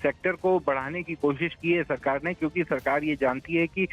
Sector को बढ़ाने की कोशिश की है सरकार ने, क्योंकि सरकार ये जानती है कि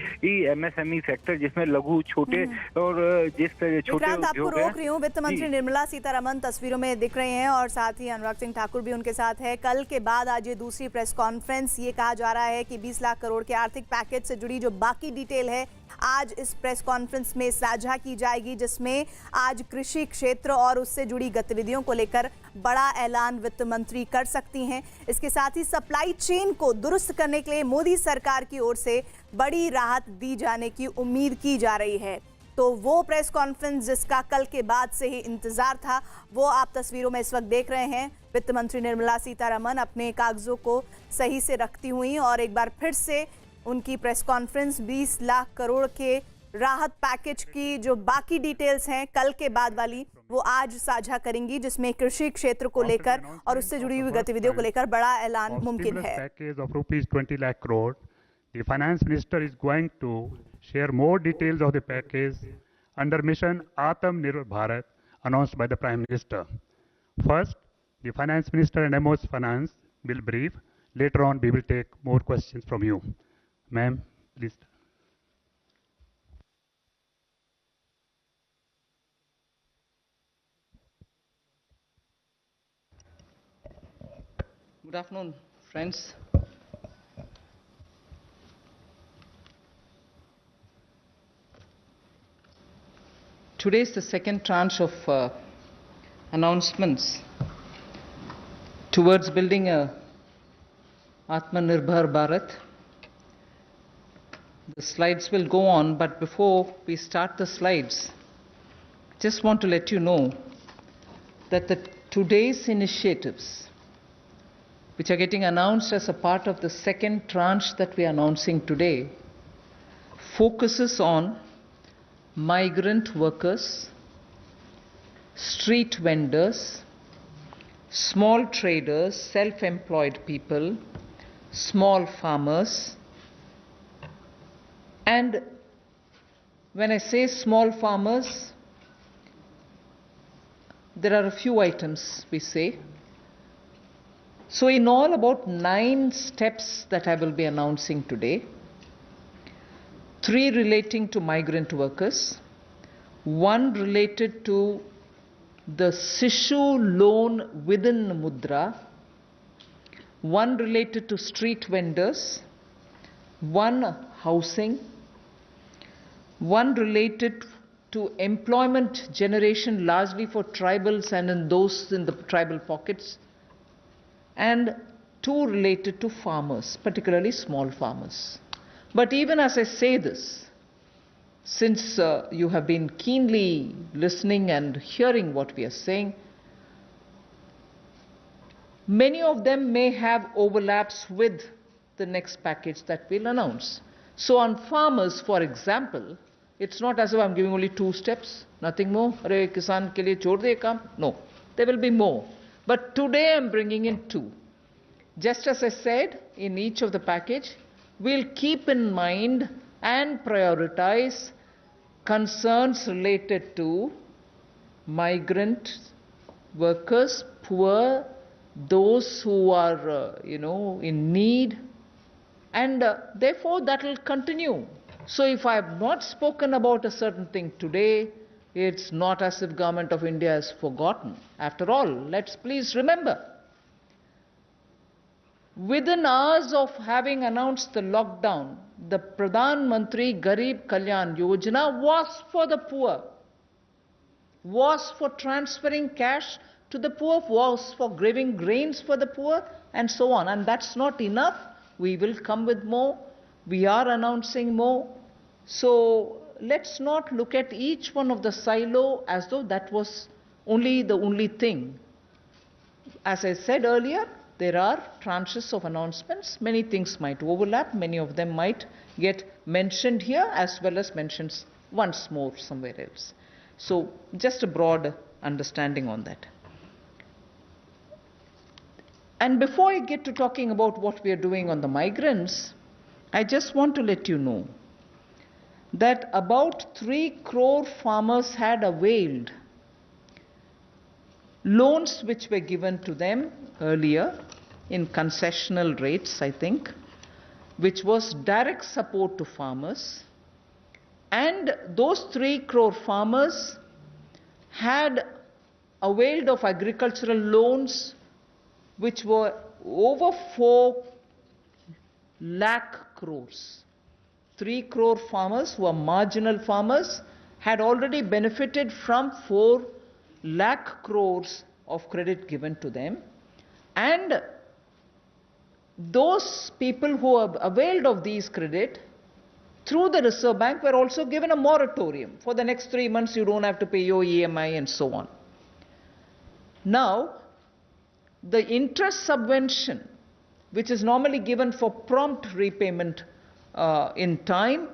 एमएसएमई सेक्टर जिसमें लघु छोटे और जिस छोटे विक्रांत, आपको उद्योग हैं। रोक रही हूँ। वित्त मंत्री निर्मला सीतारमण तस्वीरों में दिख रहे हैं और साथ ही अनुराग सिंह ठाकुर भी उनके साथ है। कल के बाद आज ये दूसरी प्रेस कॉन्फ्रेंस। ये कहा जा रहा है कि 20 लाख करोड़ के आर्थिक पैकेज से जुड़ी जो बाकी डिटेल है आज इस प्रेस कॉन्फ्रेंस में साझा की जाएगी, जिसमें आज कृषि क्षेत्र और उससे जुड़ी गतिविधियों को लेकर बड़ा ऐलान वित्त मंत्री कर सकती हैं। इसके साथ ही सप्लाई चेन को दुरुस्त करने के लिए मोदी सरकार की ओर से बड़ी राहत दी जाने की उम्मीद की जा रही है। तो वो प्रेस कॉन्फ्रेंस जिसका कल के बाद से ही इंतजार था, वो आप तस्वीरों में इस वक्त देख रहे हैं। वित्त मंत्री निर्मला सीतारमण अपने कागजों को सही से रखती हुई और एक बार फिर से उनकी प्रेस कॉन्फ्रेंस 20 लाख करोड़ के राहत पैकेज की जो बाकी डिटेल्स हैं कल के बाद वाली, वो आज साझा करेंगी, जिसमें कृषि क्षेत्र को लेकर और उससे जुड़ी हुई गतिविधियों को लेकर बड़ा ऐलान मुमकिन है। Package of rupees 20 lakh crore. The finance minister is going to share more details of the package under mission Atmanirbhar Bharat announced by the Prime Minister. First, the finance minister and MO's finance will brief. Later on, we will take more questions from you. Ma'am, please. Good afternoon, friends. Today is the second tranche of announcements towards building a Atmanirbhar Bharat. The slides will go on, but before we start the slides, just want to let you know that today's initiatives, which are getting announced as a part of the second tranche that we are announcing today, focuses on migrant workers, street vendors, small traders, self-employed people, small farmers. And when I say small farmers, there are a few items we say. So in all, about 9 steps that I will be announcing today. 3 relating to migrant workers, 1 related to the Sishu loan within Mudra, 1 related to street vendors, 1 housing, 1 related to employment generation largely for tribals and in those in the tribal pockets, and 2 related to farmers, particularly small farmers. But even as I say this, since you have been keenly listening and hearing what we are saying, many of them may have overlaps with the next package that we'll announce. So on farmers, for example, it's not as if I'm giving only 2 steps, nothing more. Arey kisan ke liye chhod de kaam. No, there will be more. But today I'm bringing in 2. Just as I said, in each of the package, we'll keep in mind and prioritize concerns related to migrant workers, poor, those who are, in need, and therefore that will continue. So if I have not spoken about a certain thing today, it's not as if Government of India has forgotten. After all, let's please remember, within hours of having announced the lockdown, the Pradhan Mantri Garib Kalyan Yojana was for the poor, was for transferring cash to the poor, was for giving grains for the poor, and so on. And that's not enough. We will come with more. We are announcing more. So let's not look at each one of the silo as though that was the only thing. As I said earlier, there are tranches of announcements. Many things might overlap. Many of them might get mentioned here as well as mentioned once more somewhere else. So just a broad understanding on that. And before I get to talking about what we are doing on the migrants, I just want to let you know that about 3 crore farmers had availed loans which were given to them earlier, in concessional rates, I think, which was direct support to farmers. And those 3 crore farmers had availed of agricultural loans which were over 4 lakh crores. 3 crore farmers who are marginal farmers had already benefited from 4 lakh crores of credit given to them. And those people who have availed of these credit through the Reserve Bank were also given a moratorium. For the next 3 months, you don't have to pay your EMI and so on. Now, the interest subvention, which is normally given for prompt repayment in time,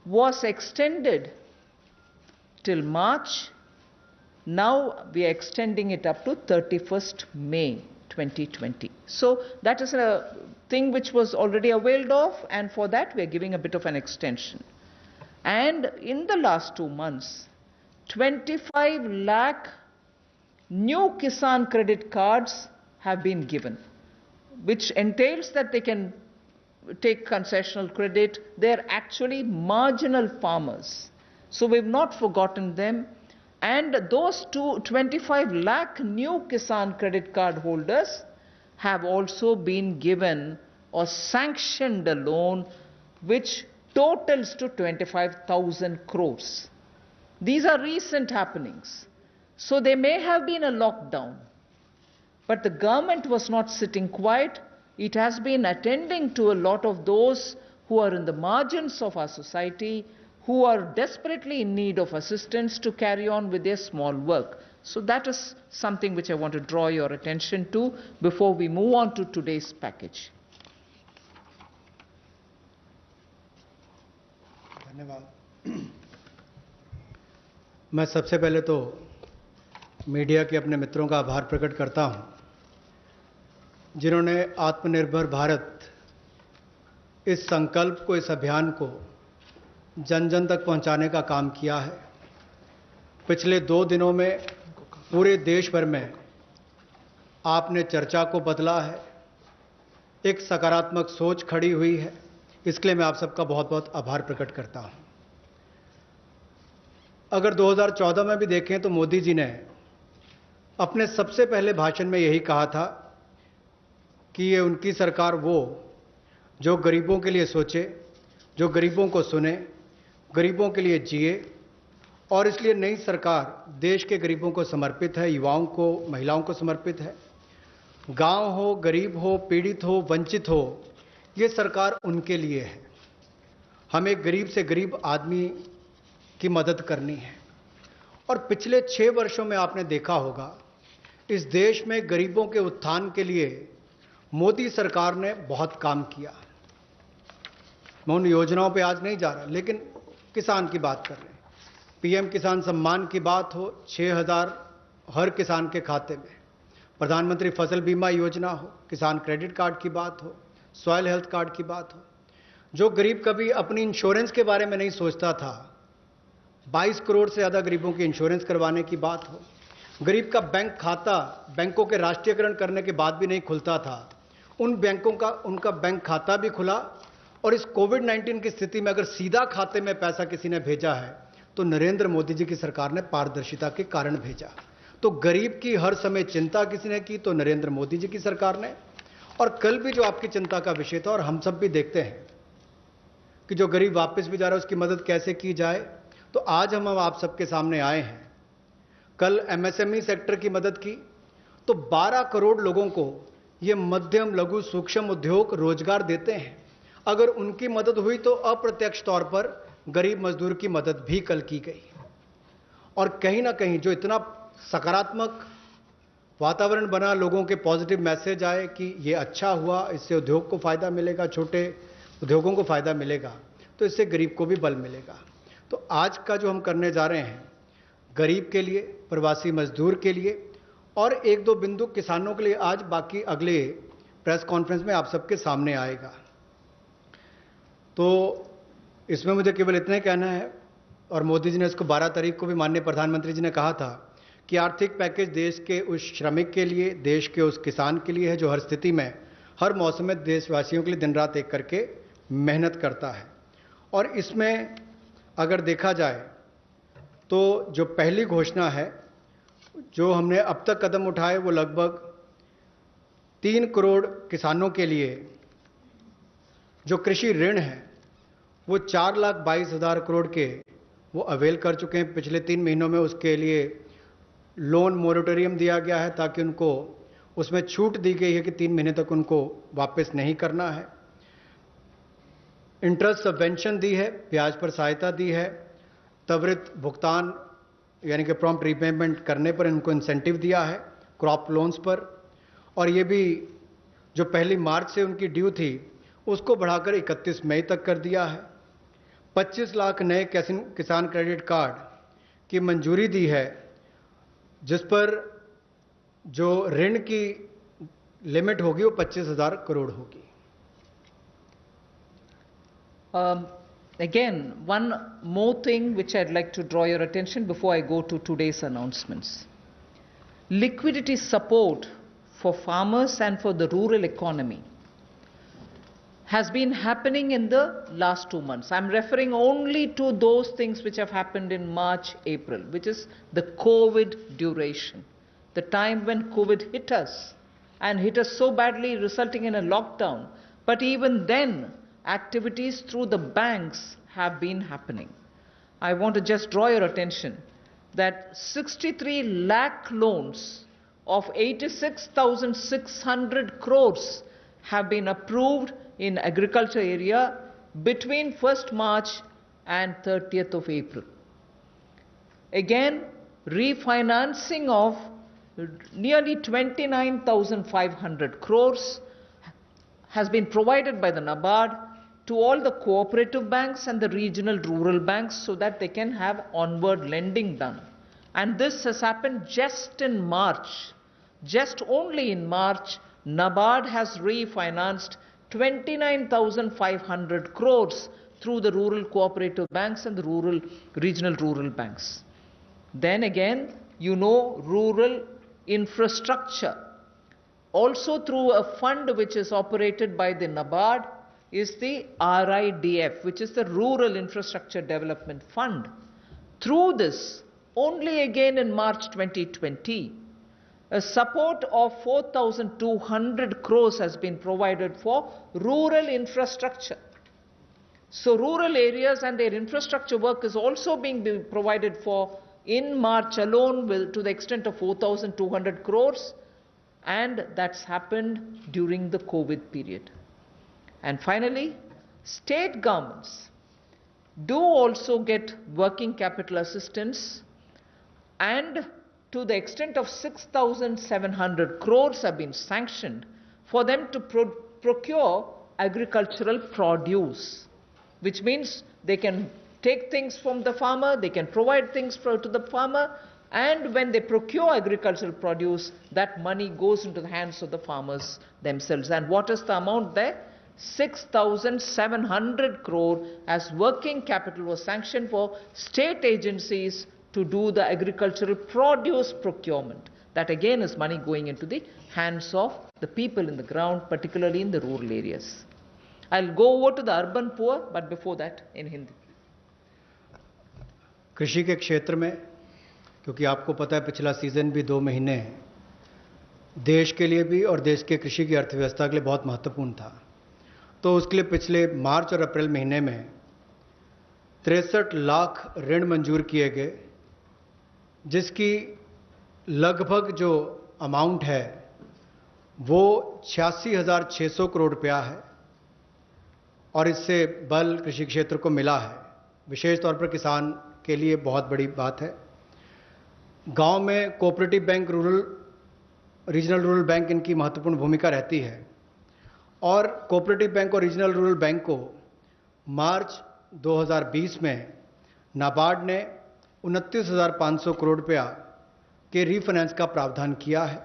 was extended till March. Now we are extending it up to 31st May 2020. So that is a thing which was already availed of, and for that we are giving a bit of an extension. And in the last 2 months, 25 lakh new Kisan credit cards have been given, which entails that they can take concessional credit. They're actually marginal farmers. So we've not forgotten them. And those 25 lakh new Kisan credit card holders have also been given or sanctioned a loan which totals to 25,000 crores. These are recent happenings. So there may have been a lockdown, but the government was not sitting quiet. It has been attending to a lot of those who are in the margins of our society, who are desperately in need of assistance to carry on with their small work. So that is something which I want to draw your attention to before we move on to today's package. धन्यवाद। मैं सबसे पहले तो media के अपने मित्रों का आभार प्रकट करता हूं, जिन्होंने आत्मनिर्भर भारत इस संकल्प को, इस अभियान को जन जन तक पहुंचाने का काम किया है। पिछले 2 दिनों में पूरे देश भर में आपने चर्चा को बदला है, एक सकारात्मक सोच खड़ी हुई है। इसके लिए मैं आप सबका बहुत बहुत आभार प्रकट करता हूं। अगर 2014 में भी देखें तो मोदी जी ने अपने सबसे पहले भाषण में यही कहा था कि ये उनकी सरकार वो जो गरीबों के लिए सोचे, जो गरीबों को सुने, गरीबों के लिए जिए, और इसलिए नई सरकार देश के गरीबों को समर्पित है, युवाओं को, महिलाओं को समर्पित है। गांव हो, गरीब हो, पीड़ित हो, वंचित हो, ये सरकार उनके लिए है। हमें गरीब से गरीब आदमी की मदद करनी है। और पिछले 6 वर्षों में आपने देखा होगा, इस देश में गरीबों के उत्थान के लिए मोदी सरकार ने बहुत काम किया। मैं उन योजनाओं पे आज नहीं जा रहा, लेकिन किसान की बात कर रहे हैं। पीएम किसान सम्मान की बात हो, 6,000 हर किसान के खाते में, प्रधानमंत्री फसल बीमा योजना हो, किसान क्रेडिट कार्ड की बात हो, सॉइल हेल्थ कार्ड की बात हो। जो गरीब कभी अपनी इंश्योरेंस के बारे में नहीं सोचता था, 22 करोड़ से ज़्यादा गरीबों की इंश्योरेंस करवाने की बात हो। गरीब का बैंक खाता बैंकों के राष्ट्रीयकरण करने के बाद भी नहीं खुलता था, उन बैंकों का उनका बैंक खाता भी खुला। और इस कोविड-19 की स्थिति में अगर सीधा खाते में पैसा किसी ने भेजा है तो नरेंद्र मोदी जी की सरकार ने पारदर्शिता के कारण भेजा। तो गरीब की हर समय चिंता किसी ने की तो नरेंद्र मोदी जी की सरकार ने। और कल भी जो आपकी चिंता का विषय था, और हम सब भी देखते हैं कि जो गरीब वापस भी जा रहा है उसकी मदद कैसे की जाए, तो आज हम आप सबके सामने आए हैं। कल एमएसएमई सेक्टर की मदद की तो 12 करोड़ लोगों को ये मध्यम, लघु, सूक्ष्म उद्योग रोजगार देते हैं। अगर उनकी मदद हुई तो अप्रत्यक्ष तौर पर गरीब मजदूर की मदद भी कल की गई। और कहीं ना कहीं जो इतना सकारात्मक वातावरण बना, लोगों के पॉजिटिव मैसेज आए कि ये अच्छा हुआ, इससे उद्योग को फायदा मिलेगा, छोटे उद्योगों को फायदा मिलेगा, तो इससे गरीब को भी बल मिलेगा। तो आज का जो हम करने जा रहे हैं, गरीब के लिए, प्रवासी मजदूर के लिए और 1-2 बिंदु किसानों के लिए, आज बाकी अगले प्रेस कॉन्फ्रेंस में आप सबके सामने आएगा। तो इसमें मुझे केवल इतना ही कहना है, और मोदी जी ने इसको 12 तारीख को भी माननीय प्रधानमंत्री जी ने कहा था कि आर्थिक पैकेज देश के उस श्रमिक के लिए, देश के उस किसान के लिए है जो हर स्थिति में, हर मौसम में देशवासियों के लिए दिन रात एक करके मेहनत करता है। और इसमें अगर देखा जाए तो जो पहली घोषणा है जो हमने अब तक कदम उठाए वो लगभग 3 करोड़ किसानों के लिए जो कृषि ऋण है वो 4,22,000 करोड़ के वो अवेल कर चुके हैं। पिछले 3 महीनों में उसके लिए लोन मोरेटोरियम दिया गया है ताकि उनको उसमें छूट दी गई है कि 3 महीने तक उनको वापस नहीं करना है। इंटरेस्ट सबवेंशन दी है, ब्याज पर सहायता दी है, त्वरित भुगतान यानी कि प्रॉम्प्ट रीपेमेंट करने पर इनको इंसेंटिव दिया है, क्रॉप लोन्स पर, और ये भी जो पहली मार्च से उनकी ड्यू थी उसको बढ़ाकर 31 मई तक कर दिया है। 25 लाख नए किसान क्रेडिट कार्ड की मंजूरी दी है जिस पर जो ऋण की लिमिट होगी वो 25,000 करोड़ होगी। Again, one more thing which I'd like to draw your attention before I go to today's announcements. Liquidity support for farmers and for the rural economy has been happening in the last 2 months. I'm referring only to those things which have happened in March, April, which is the COVID duration, the time when COVID hit us and hit us so badly, resulting in a lockdown. But even then, activities through the banks have been happening. I want to just draw your attention that 63 lakh loans of 86,600 crores have been approved in agriculture area between 1st March and 30th of April. Again, refinancing of nearly 29,500 crores has been provided by the NABARD to all the cooperative banks and the regional rural banks so that they can have onward lending done. And this has happened just in March. Just only in March, NABARD has refinanced 29,500 crores through the rural cooperative banks and the regional rural banks. Then again, rural infrastructure. Also through a fund which is operated by the NABARD is the RIDF, which is the Rural Infrastructure Development Fund. Through this, only again in March 2020, a support of 4,200 crores has been provided for rural infrastructure. So rural areas and their infrastructure work is also being provided for in March alone to the extent of 4,200 crores, and that's happened during the COVID period. And finally, state governments do also get working capital assistance, and to the extent of 6,700 crores have been sanctioned for them to procure agricultural produce, which means they can take things from the farmer, they can provide things to the farmer, and when they procure agricultural produce, that money goes into the hands of the farmers themselves. And what is the amount there? 6,700 crore as working capital was sanctioned for state agencies to do the agricultural produce procurement. That again is money going into the hands of the people in the ground, particularly in the rural areas. I'll go over to the urban poor, but before that in Hindi. कृषि के क्षेत्र में, क्योंकि आपको पता है पिछला season भी 2 महीने देश के लिए भी और देश के कृषि की अर्थव्यवस्था के लिए बहुत महत्वपूर्ण था, तो उसके लिए पिछले मार्च और अप्रैल महीने में 63 लाख ऋण मंजूर किए गए, जिसकी लगभग जो अमाउंट है वो 86,600 करोड़ रुपया है, और इससे बल कृषि क्षेत्र को मिला है। विशेष तौर पर किसान के लिए बहुत बड़ी बात है। गांव में cooperative bank, regional rural bank इनकी महत्वपूर्ण भूमिका रहती है, और कोऑपरेटिव बैंक और रीजनल रूरल बैंक को मार्च 2020 में नाबार्ड ने 29,500 करोड़ रुपया के रीफाइनेंस का प्रावधान किया है।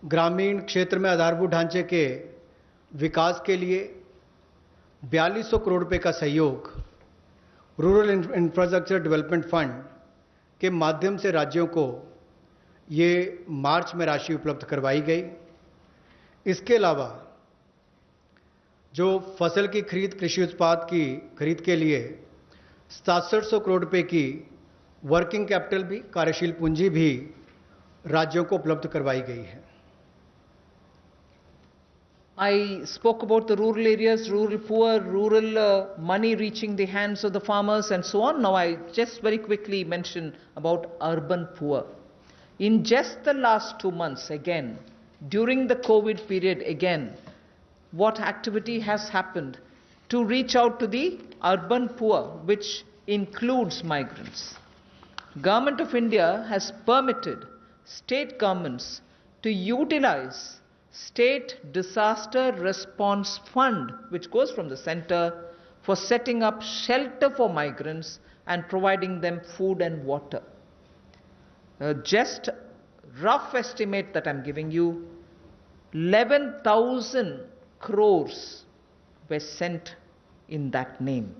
ग्रामीण क्षेत्र में आधारभूत ढांचे के विकास के लिए 4200 करोड़ रुपए का सहयोग रूरल इंफ्रास्ट्रक्चर डेवलपमेंट फंड के माध्यम से राज्यों को ये मार्च में राशि उपलब्ध करवाई गई। इसके अलावा जो फसल की खरीद, कृषि उत्पाद की खरीद के लिए 6700 करोड़ रुपए की वर्किंग कैपिटल भी, कार्यशील पूंजी भी राज्यों को उपलब्ध करवाई गई है। I spoke about the rural areas, rural poor, rural money reaching the hands of the farmers and so on. Now I just very quickly mention about urban poor. In just the last 2 months again, during the COVID period again, what activity has happened to reach out to the urban poor, which includes migrants? Government of India has permitted state governments to utilize State Disaster Response Fund, which goes from the center, for setting up shelter for migrants and providing them food and water. Just rough estimate that I'm giving you, 11,000 crores were sent in that name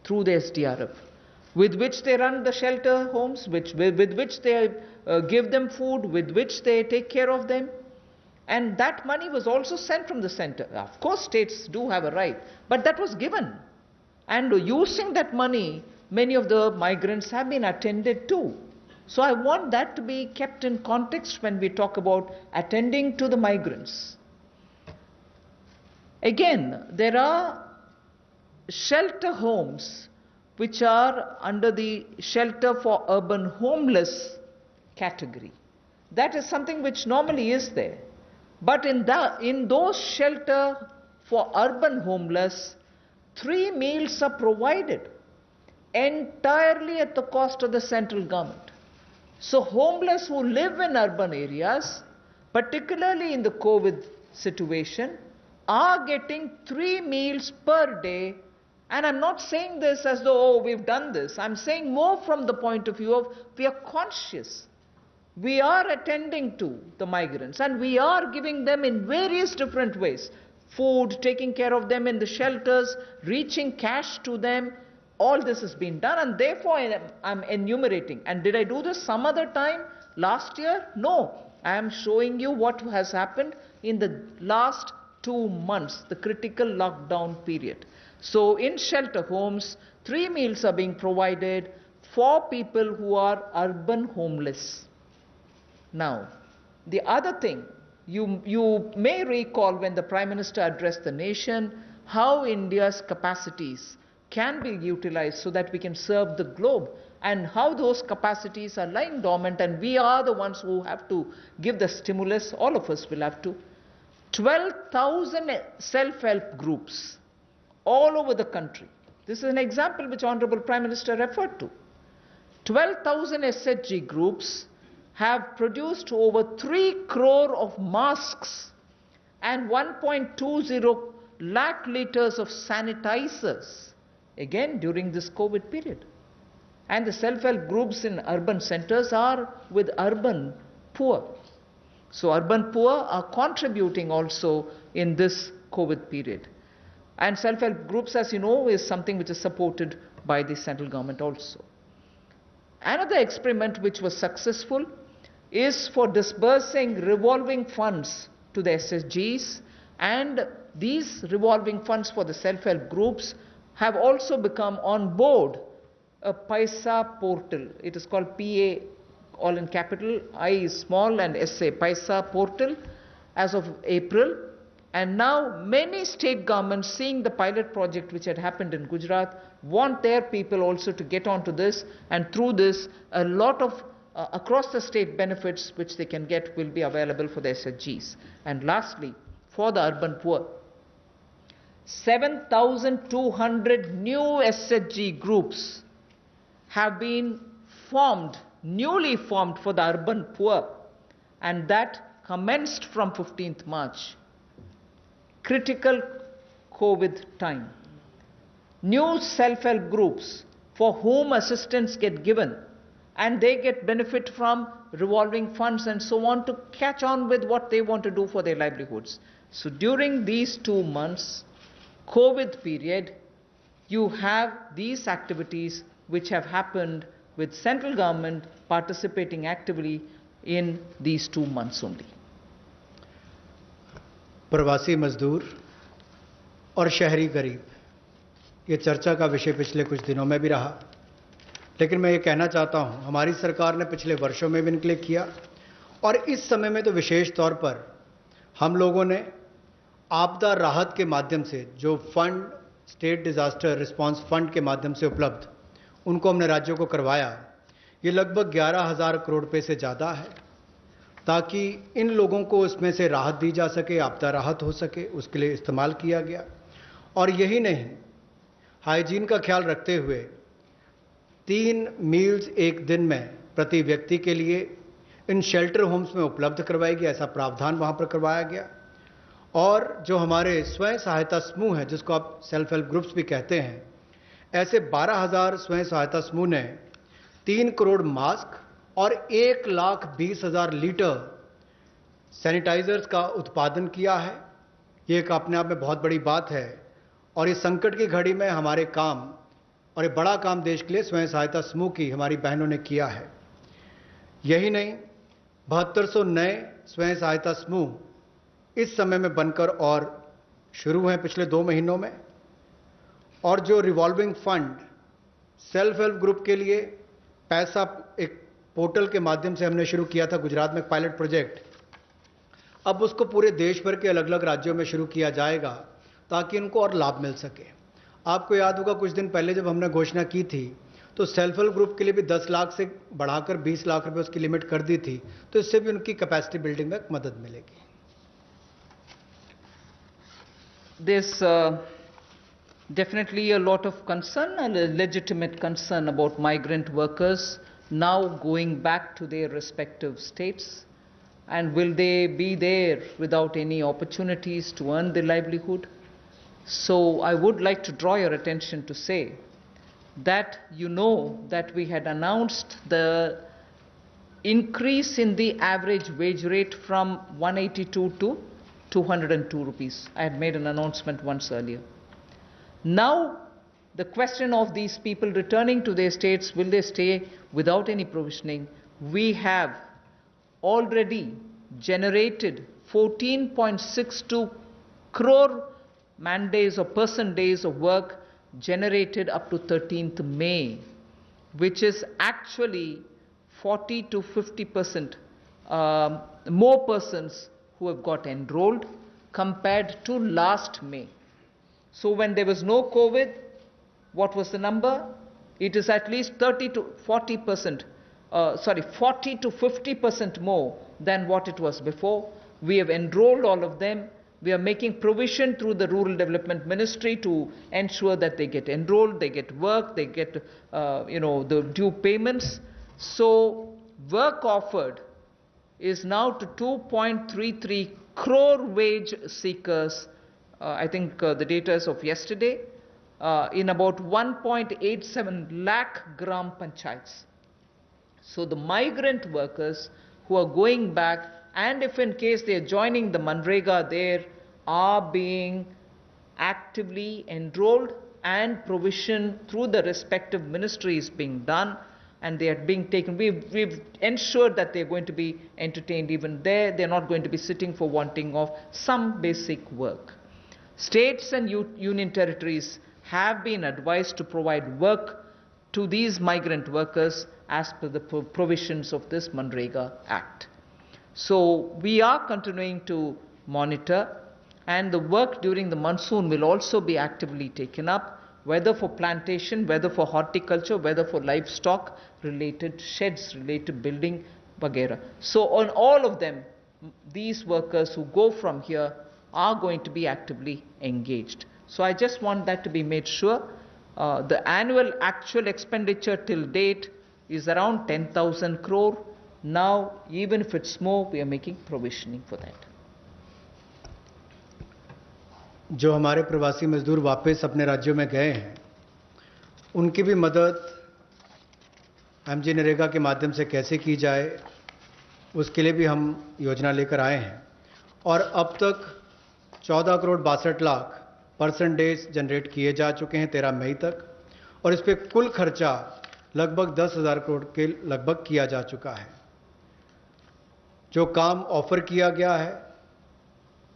through the SDRF, with which they run the shelter homes, with which they give them food, with which they take care of them. And that money was also sent from the center. Of course, states do have a right, but that was given. And using that money, many of the migrants have been attended to. So I want that to be kept in context when we talk about attending to the migrants. Again, there are shelter homes which are under the shelter for urban homeless category. That is something which normally is there. But in those shelter for urban homeless, 3 meals are provided entirely at the cost of the central government. So homeless who live in urban areas, particularly in the COVID situation, are getting 3 meals per day. And I'm not saying this as though, oh, we've done this. I'm saying more from the point of view of we are conscious. We are attending to the migrants and we are giving them in various different ways. Food, taking care of them in the shelters, reaching cash to them. All this has been done and therefore I'm enumerating. And did I do this some other time last year? No. I am showing you what has happened in the last 2 months, the critical lockdown period. So in shelter homes, 3 meals are being provided for people who are urban homeless. Now, the other thing, you may recall when the Prime Minister addressed the nation, how India's capacities can be utilized so that we can serve the globe, and how those capacities are lying dormant and we are the ones who have to give the stimulus, all of us will have to. 12,000 self-help groups all over the country. This is an example which Honorable Prime Minister referred to. 12,000 SHG groups have produced over 3 crore of masks and 1.20 lakh liters of sanitizers, again during this COVID period. And the self-help groups in urban centers are with urban poor. So urban poor are contributing also in this COVID period. And self-help groups, as you know, is something which is supported by the central government also. Another experiment which was successful is for disbursing revolving funds to the SSGs, and these revolving funds for the self-help groups have also become on board a Paisa portal. It is called PA, all in capital, I is small and SA, Paisa portal, as of April. And now many state governments, seeing the pilot project which had happened in Gujarat, want their people also to get onto this, and through this a lot of across the state benefits which they can get will be available for the SHGs. And lastly, for the urban poor, 7,200 new SHG groups have been formed, newly formed for the urban poor, and that commenced from 15th March. Critical COVID time. New self-help groups for whom assistance get given, and they get benefit from revolving funds and so on to catch on with what they want to do for their livelihoods. So during these 2 months, COVID period, you have these activities which have happened with central government participating actively in these 2 months only. प्रवासी मजदूर और शहरी गरीब, ये चर्चा का विषय पिछले कुछ दिनों में भी रहा, लेकिन मैं ये कहना चाहता हूं, हमारी सरकार ने पिछले वर्षों में भी इनके लिए किया और इस समय में तो विशेष तौर पर हम लोगों ने आपदा राहत के माध्यम से जो fund, state disaster response fund के माध्यम से उपलब्ध, उनको हमने राज्यों को करवाया। ये लगभग 11,000 करोड़ रुपए से ज़्यादा है, ताकि इन लोगों को इसमें से राहत दी जा सके, आपदा राहत हो सके, उसके लिए इस्तेमाल किया गया। और यही नहीं, हाइजीन का ख्याल रखते हुए 3 मील्स एक दिन में प्रति व्यक्ति के लिए इन शेल्टर होम्स में उपलब्ध करवाई गई, ऐसा प्रावधान वहाँ पर करवाया गया। और जो हमारे स्वयं सहायता समूह हैं, जिसको आप सेल्फ हेल्प ग्रुप्स भी कहते हैं, ऐसे 12,000 स्वयं सहायता समूह ने 3 करोड़ मास्क और 1,20,000 लीटर सैनिटाइजर्स का उत्पादन किया है। ये एक अपने आप में बहुत बड़ी बात है और इस संकट की घड़ी में हमारे काम, और ये बड़ा काम देश के लिए स्वयं सहायता समूह की हमारी बहनों ने किया है। यही नहीं, 7200 नए स्वयं सहायता समूह इस समय में बनकर और शुरू हैं पिछले 2 महीनों में। और जो revolving fund self help group के लिए पैसा एक पोर्टल के माध्यम से हमने शुरू किया था गुजरात में पायलट प्रोजेक्ट, अब उसको पूरे देश भर के अलग अलग राज्यों में शुरू किया जाएगा ताकि इनको और लाभ मिल सके। आपको याद होगा कुछ दिन पहले जब हमने घोषणा की थी तो सेल्फ हेल्प ग्रुप के लिए भी 10 लाख से बढ़ाकर 20 लाख रुपए उसकी लिमिट कर दी थी, तो इससे भी उनकी कैपेसिटी बिल्डिंग में मदद मिलेगी। There's definitely a lot of concern, and a legitimate concern, about migrant workers now going back to their respective states, and will they be there without any opportunities to earn their livelihood? So I would like to draw your attention to say that you know that we had announced the increase in the average wage rate from 182 to 202 rupees. I had made an announcement once earlier. Now the question of these people returning to their states, will they stay without any provisioning? We have already generated 14.62 crore man days or person days of work generated up to 13th May, which is actually 40 to 50% more persons who have got enrolled compared to last May. So when there was no COVID, what was the number? It is at least 40 to 50% more than what it was before. We have enrolled all of them. We are making provision through the Rural Development Ministry to ensure that they get enrolled, they get work, they get the due payments. So work offered is now to 2.33 crore wage seekers. I think the data is of yesterday, in about 1.87 lakh gram panchayats. So the migrant workers who are going back, and if in case they are joining the Manrega, there are being actively enrolled and provision through the respective ministries being done, and they are being taken. We've ensured that they're going to be entertained even there. They're not going to be sitting for wanting of some basic work. States and union territories have been advised to provide work to these migrant workers as per the provisions of this Manrega Act. So we are continuing to monitor, and the work during the monsoon will also be actively taken up, whether for plantation, whether for horticulture, whether for livestock related sheds, related building, vagera. So on all of them, these workers who go from here are going to be actively engaged. So I just want that to be made sure. The annual actual expenditure till date is around 10,000 crore. Now, even if it's more, we are making provisioning for that. जो हमारे प्रवासी मजदूर वापस अपने राज्यों में गए हैं, उनकी भी मदद एमजी नरेगा के माध्यम से कैसे की जाए, उसके लिए भी हम योजना लेकर आए हैं। और अब तक 14 crore 62 lakh person days generate किए जा चुके हैं 13 मई तक, और इस पर कुल खर्चा लगभग 10,000 करोड़ के लगभग किया जा चुका है। जो काम ऑफर किया गया है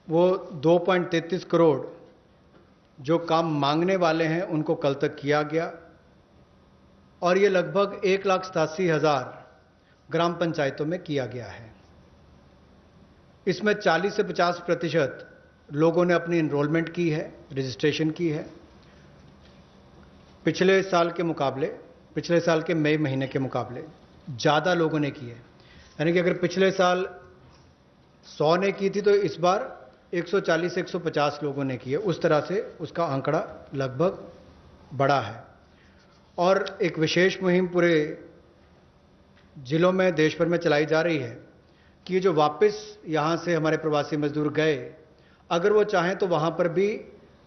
वो 2.33 करोड़ जो काम मांगने वाले हैं उनको कल तक किया गया, और ये लगभग 1,87,000 ग्राम पंचायतों में किया गया है। इसमें 40 से 50% लोगों ने अपनी एनरोलमेंट की है, रजिस्ट्रेशन की है। पिछले साल के मई महीने के मुकाबले ज़्यादा लोगों ने की है। यानी कि अगर पिछले साल 100 ने की थी तो इस बार 140 से 150 लोगों ने की है। उस तरह से उसका आंकड़ा लगभग बड़ा है। और एक विशेष मुहिम पूरे जिलों में देश भर में चलाई जा रही है कि ये जो वापस यहाँ से हमारे प्रवासी मजदूर गए, अगर वो चाहें तो वहाँ पर भी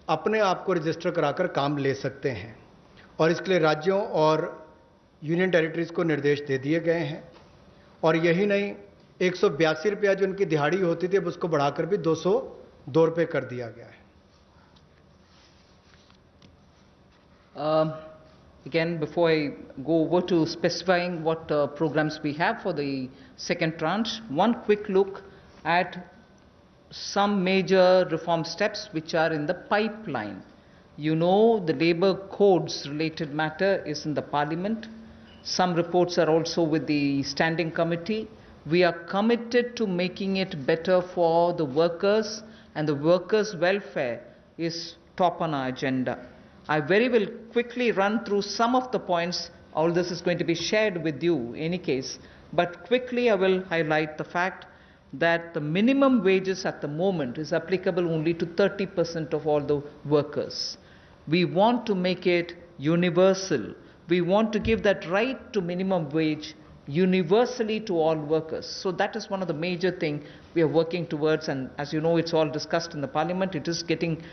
अपने आप को रजिस्टर कराकर काम ले सकते हैं। और इसके लिए राज्यों और यूनियन टेरिटरीज को निर्देश दे दिए गए हैं। और यही नहीं, 182 रुपया जो उनकी दिहाड़ी होती थी अब उसको बढ़ाकर भी 202 रुपये कर दिया गया है। Again, before I go over to specifying what programs we have for the second tranche, one quick look at some major reform steps which are in the pipeline. You know, the labor codes related matter is in the parliament. Some reports are also with the standing committee. We are committed to making it better for the workers, and the workers' welfare is top on our agenda. I very will quickly run through some of the points. All this is going to be shared with you in any case, but quickly I will highlight the fact that the minimum wages at the moment is applicable only to 30% of all the workers. We want to make it universal. We want to give that right to minimum wage universally to all workers. So that is one of the major things we are working towards, and as you know, it's all discussed in the parliament. It is getting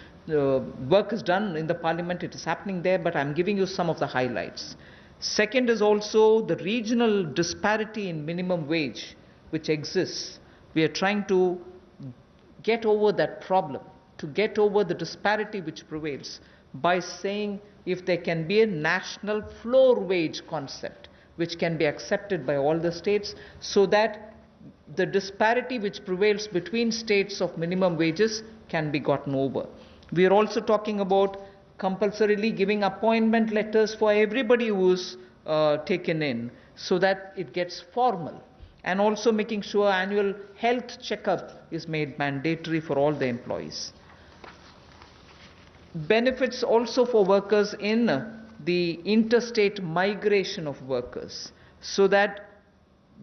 work is done in the parliament, it is happening there, but I'm giving you some of the highlights. Second is also the regional disparity in minimum wage which exists. We are trying to get over that problem, to get over the disparity which prevails by saying if there can be a national floor wage concept which can be accepted by all the states, so that the disparity which prevails between states of minimum wages can be gotten over. We are also talking about compulsorily giving appointment letters for everybody who is taken in, so that it gets formal, and also making sure annual health checkup is made mandatory for all the employees. Benefits also for workers in the interstate migration of workers, so that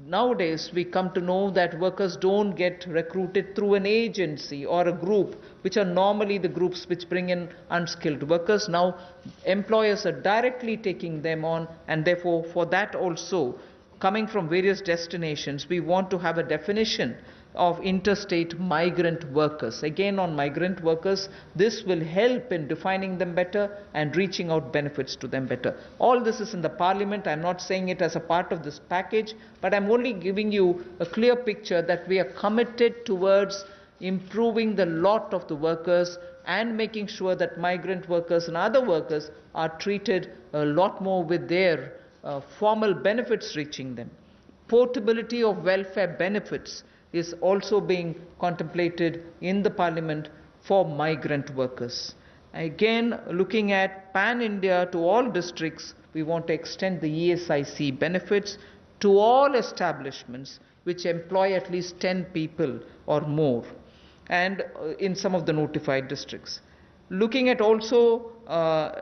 nowadays we come to know that workers don't get recruited through an agency or a group, which are normally the groups which bring in unskilled workers. Now employers are directly taking them on, and therefore for that also, coming from various destinations, we want to have a definition of interstate migrant workers. Again, on migrant workers, this will help in defining them better and reaching out benefits to them better. All this is in the parliament. I'm not saying it as a part of this package, but I'm only giving you a clear picture that we are committed towards improving the lot of the workers and making sure that migrant workers and other workers are treated a lot more with their formal benefits reaching them. Portability of welfare benefits is also being contemplated in the parliament for migrant workers. Again, looking at pan-India to all districts, we want to extend the ESIC benefits to all establishments which employ at least 10 people or more, and in some of the notified districts. Looking at also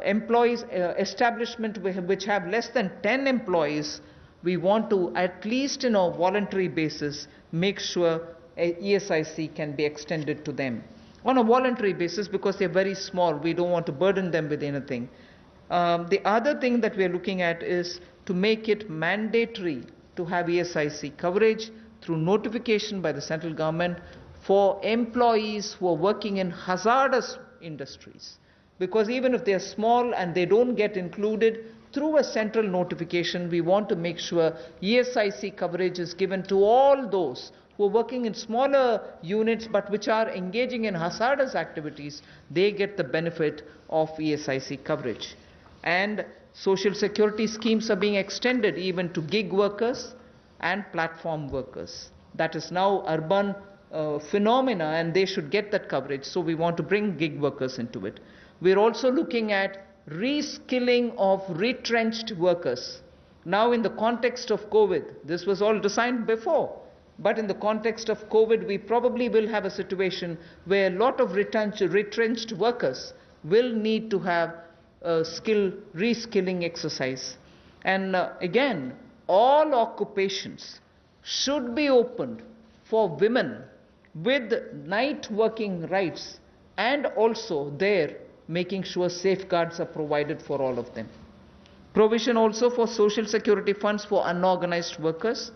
employees, establishment which have less than 10 employees, we want to, at least in a voluntary basis, make sure ESIC can be extended to them on a voluntary basis, because they're very small. We don't want to burden them with anything. The other thing that we're looking at is to make it mandatory to have ESIC coverage through notification by the central government for employees who are working in hazardous industries. Because even if they are small and they don't get included, through a central notification, we want to make sure ESIC coverage is given to all those who are working in smaller units but which are engaging in hazardous activities. They get the benefit of ESIC coverage. and social security schemes are being extended even to gig workers and platform workers. That is now urban phenomena, and they should get that coverage. So we want to bring gig workers into it. We're also looking at reskilling of retrenched workers. Now in the context of COVID, this was all designed before, but in the context of COVID, we probably will have a situation where a lot of retrenched workers will need to have a reskilling exercise. And again, all occupations should be opened for women with night working rights, and also there making sure safeguards are provided for all of them. Provision also for social security funds for unorganized workers,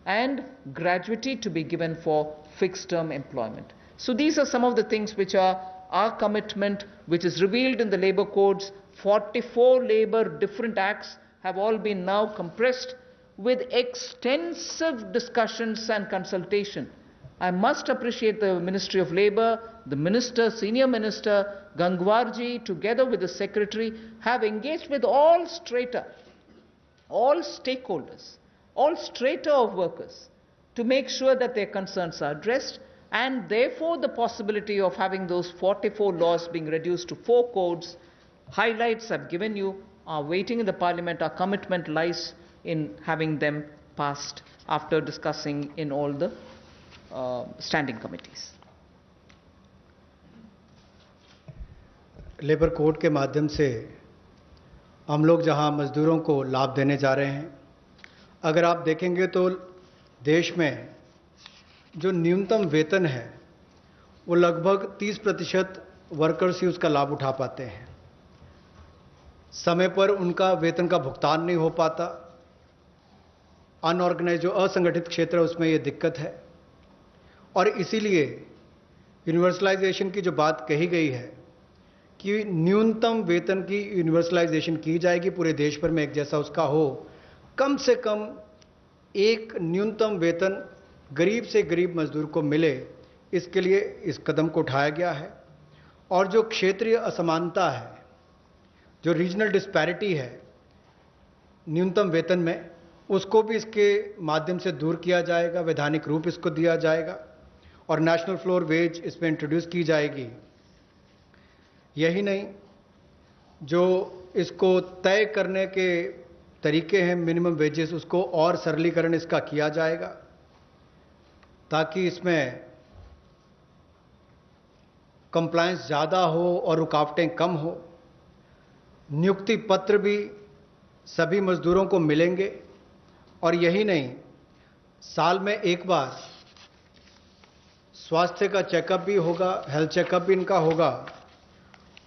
and gratuity to be given for fixed term employment. So these are some of the things which are our commitment, which is revealed in the labor codes. 44 labor different acts have all been now compressed with extensive discussions and consultation. I must appreciate the Ministry of Labour, the Minister, Senior Minister Gangwarji, together with the Secretary, have engaged with all strata, all stakeholders, all strata of workers, to make sure that their concerns are addressed, and therefore the possibility of having those 44 laws being reduced to 4 codes, highlights I've given you, are waiting in the Parliament. Our commitment lies in having them passed after discussing in all the standing committees. Labour code के माध्यम से हम लोग जहां मजदूरों को लाभ देने जा रहे हैं, अगर आप देखेंगे तो देश में जो न्यूनतम वेतन है वो लगभग 30% वर्कर्स ही उसका लाभ उठा पाते हैं। समय पर उनका वेतन का भुगतान नहीं हो पाता। अनऑर्गेनाइज जो असंगठित क्षेत्र है उसमें ये दिक्कत है, और इसीलिए यूनिवर्सलाइजेशन की जो बात कही गई है कि न्यूनतम वेतन की यूनिवर्सलाइजेशन की जाएगी, पूरे देश भर में एक जैसा उसका हो, कम से कम एक न्यूनतम वेतन गरीब से गरीब मजदूर को मिले, इसके लिए इस कदम को उठाया गया है। और जो क्षेत्रीय असमानता है, जो रीजनल डिस्पैरिटी है न्यूनतम वेतन में, उसको भी इसके माध्यम से दूर किया जाएगा, वैधानिक रूप इसको दिया जाएगा और नेशनल फ्लोर वेज इसमें इंट्रोड्यूस की जाएगी। यही नहीं, जो इसको तय करने के तरीके हैं मिनिमम वेजेस, उसको और सरलीकरण इसका किया जाएगा ताकि इसमें कंप्लायंस ज़्यादा हो और रुकावटें कम हो। नियुक्ति पत्र भी सभी मजदूरों को मिलेंगे, और यही नहीं, साल में एक बार स्वास्थ्य का चेकअप भी होगा, हेल्थ चेकअप भी इनका होगा।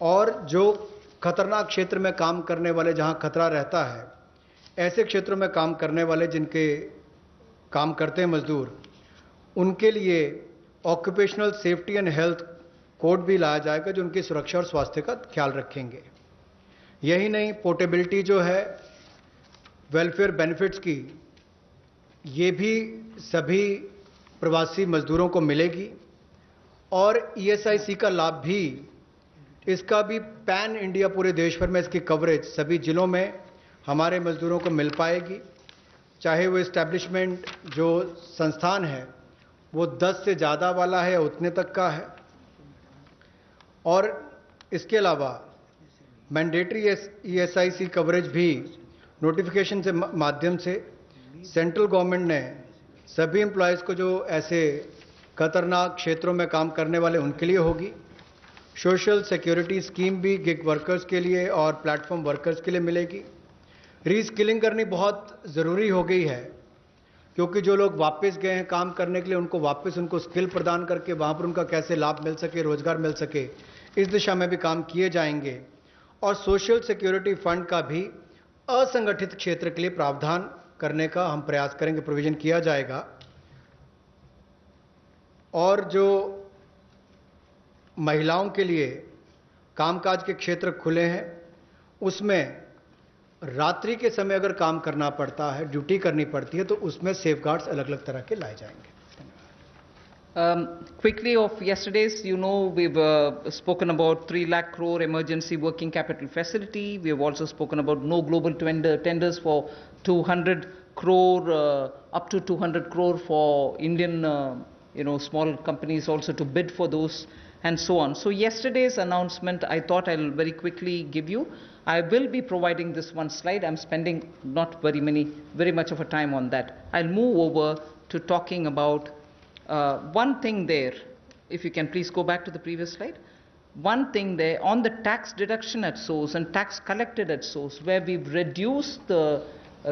और जो खतरनाक क्षेत्र में काम करने वाले, जहां खतरा रहता है, ऐसे क्षेत्रों में काम करने वाले जिनके काम करते हैं मजदूर, उनके लिए occupational safety and health code भी लाया जाएगा जो उनकी सुरक्षा और स्वास्थ्य का ख्याल रखेंगे। यही नहीं, पोर्टेबिलिटी जो है वेलफेयर बेनिफिट्स की, ये भी सभी प्रवासी मजदूरों को मिलेगी, और ईएसआईसी का लाभ भी, इसका भी पैन इंडिया पूरे देश भर में इसकी कवरेज सभी जिलों में हमारे मजदूरों को मिल पाएगी। चाहे वो इस्टेब्लिशमेंट जो संस्थान है वो 10 से ज़्यादा वाला है या उतने तक का है। और इसके अलावा मैंडेटरी ईएसआईसी कवरेज भी नोटिफिकेशन से माध्यम से सेंट्रल गवर्नमेंट ने सभी एम्प्लॉयज़ को जो ऐसे खतरनाक क्षेत्रों में काम करने वाले उनके लिए होगी। सोशल सिक्योरिटी स्कीम भी गिग वर्कर्स के लिए और प्लेटफॉर्म वर्कर्स के लिए मिलेगी। रीस्किलिंग करनी बहुत ज़रूरी हो गई है, क्योंकि जो लोग वापस गए हैं काम करने के लिए, उनको वापस उनको स्किल प्रदान करके वहाँ पर उनका कैसे लाभ मिल सके, रोजगार मिल सके, इस दिशा में भी काम किए जाएंगे। और सोशल सिक्योरिटी फंड का भी असंगठित क्षेत्र के लिए प्रावधान करने का हम प्रयास करेंगे, प्रोविजन किया जाएगा। और जो महिलाओं के लिए कामकाज के क्षेत्र खुले हैं, उसमें रात्रि के समय अगर काम करना पड़ता है, ड्यूटी करनी पड़ती है, तो उसमें सेफगार्ड्स अलग अलग तरह के लाए जाएंगे। Quickly of yesterday's, you know, we've spoken about 3 lakh crore emergency working capital facility. We have also spoken about no global tenders for 200 crore, up to 200 crore for Indian, small companies also to bid for those, and so on. So yesterday's announcement, I thought I'll very quickly give you. I will be providing this one slide. I'm spending not very much of a time on that. I'll move over to talking about one thing there. If you can please go back to the previous slide. One thing there on the tax deduction at source and tax collected at source, where we've reduced the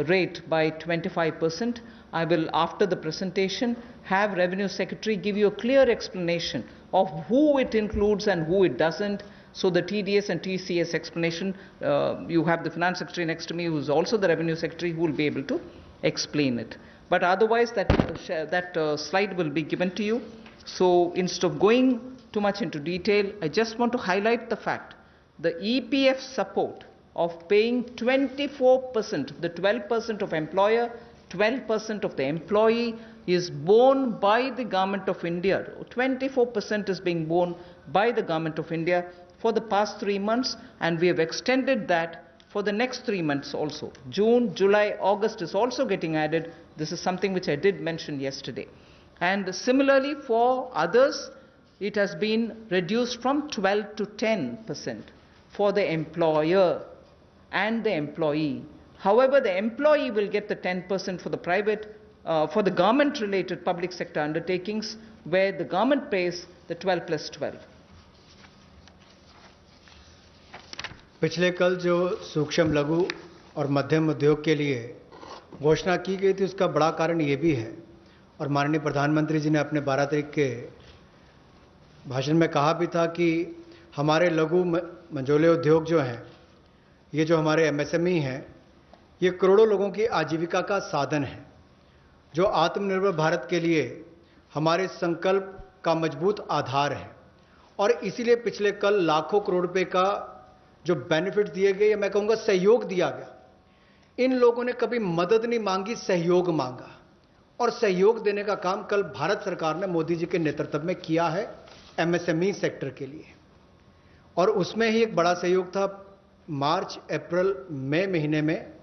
rate by 25%. I will, after the presentation, have Revenue Secretary give you a clear explanation of who it includes and who it doesn't. So the TDS and TCS explanation, you have the Finance Secretary next to me, who is also the Revenue Secretary, who will be able to explain it. But otherwise, that slide will be given to you. So instead of going too much into detail, I just want to highlight the fact the EPF support of paying 24%, the 12% of employer, 12% of the employee is borne by the Government of India. 24% is being borne by the Government of India for the past 3 months, and we have extended that for the next 3 months also. June, July, August is also getting added. This is something which I did mention yesterday. And similarly for others, it has been reduced from 12 to 10% for the employer and the employee. However, the employee will get the 10% for the private, for the government-related public sector undertakings, where the government pays the 12 plus 12. पिछले कल जो सूक्ष्म लघु और मध्यम उद्योग के लिए घोषणा की गई थी, उसका बड़ा कारण ये भी है, और माननीय प्रधानमंत्री जी ने अपने 12 तारीख के भाषण में कहा भी था कि हमारे लघु मंझोले उद्योग जो हैं, ये जो हमारे एमएसएमई हैं, ये करोड़ों लोगों की आजीविका का साधन है, जो आत्मनिर्भर भारत के लिए हमारे संकल्प का मजबूत आधार है। और इसीलिए पिछले कल लाखों करोड़ रुपए का जो बेनिफिट दिए गए, मैं कहूँगा सहयोग दिया गया। इन लोगों ने कभी मदद नहीं मांगी, सहयोग मांगा, और सहयोग देने का काम कल भारत सरकार ने मोदी जी के नेतृत्व में किया है एमएसएमई सेक्टर के लिए। और उसमें ही एक बड़ा सहयोग था। मार्च, अप्रैल, मई महीने में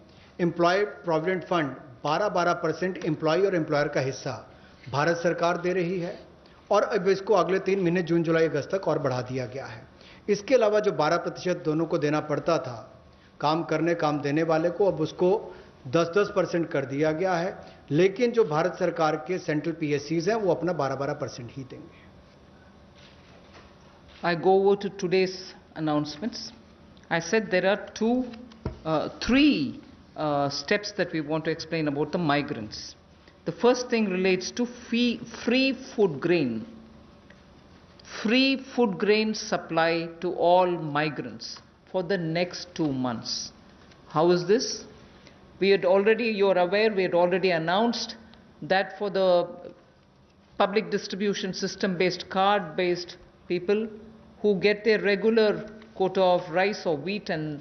एम्प्लॉय प्रोविडेंट फंड 12% एम्प्लॉय और एम्प्लॉयर का हिस्सा भारत सरकार दे रही है, और अब इसको अगले 3 महीने जून, जुलाई, अगस्त तक और बढ़ा दिया गया है। इसके अलावा जो 12% दोनों को देना पड़ता था काम देने वाले को, अब उसको 10% कर दिया गया है। लेकिन जो भारत सरकार के सेंट्रल पीएससीज हैं, वो अपना 12% ही देंगे। I go over to today's announcements. I said there are 3 steps that we want to explain about the migrants. The first thing relates to free food grain. Free food grain supply to all migrants for the next 2 months. How is this? You're aware, we had already announced that for the public distribution system-based, card-based people who get their regular quota of rice or wheat and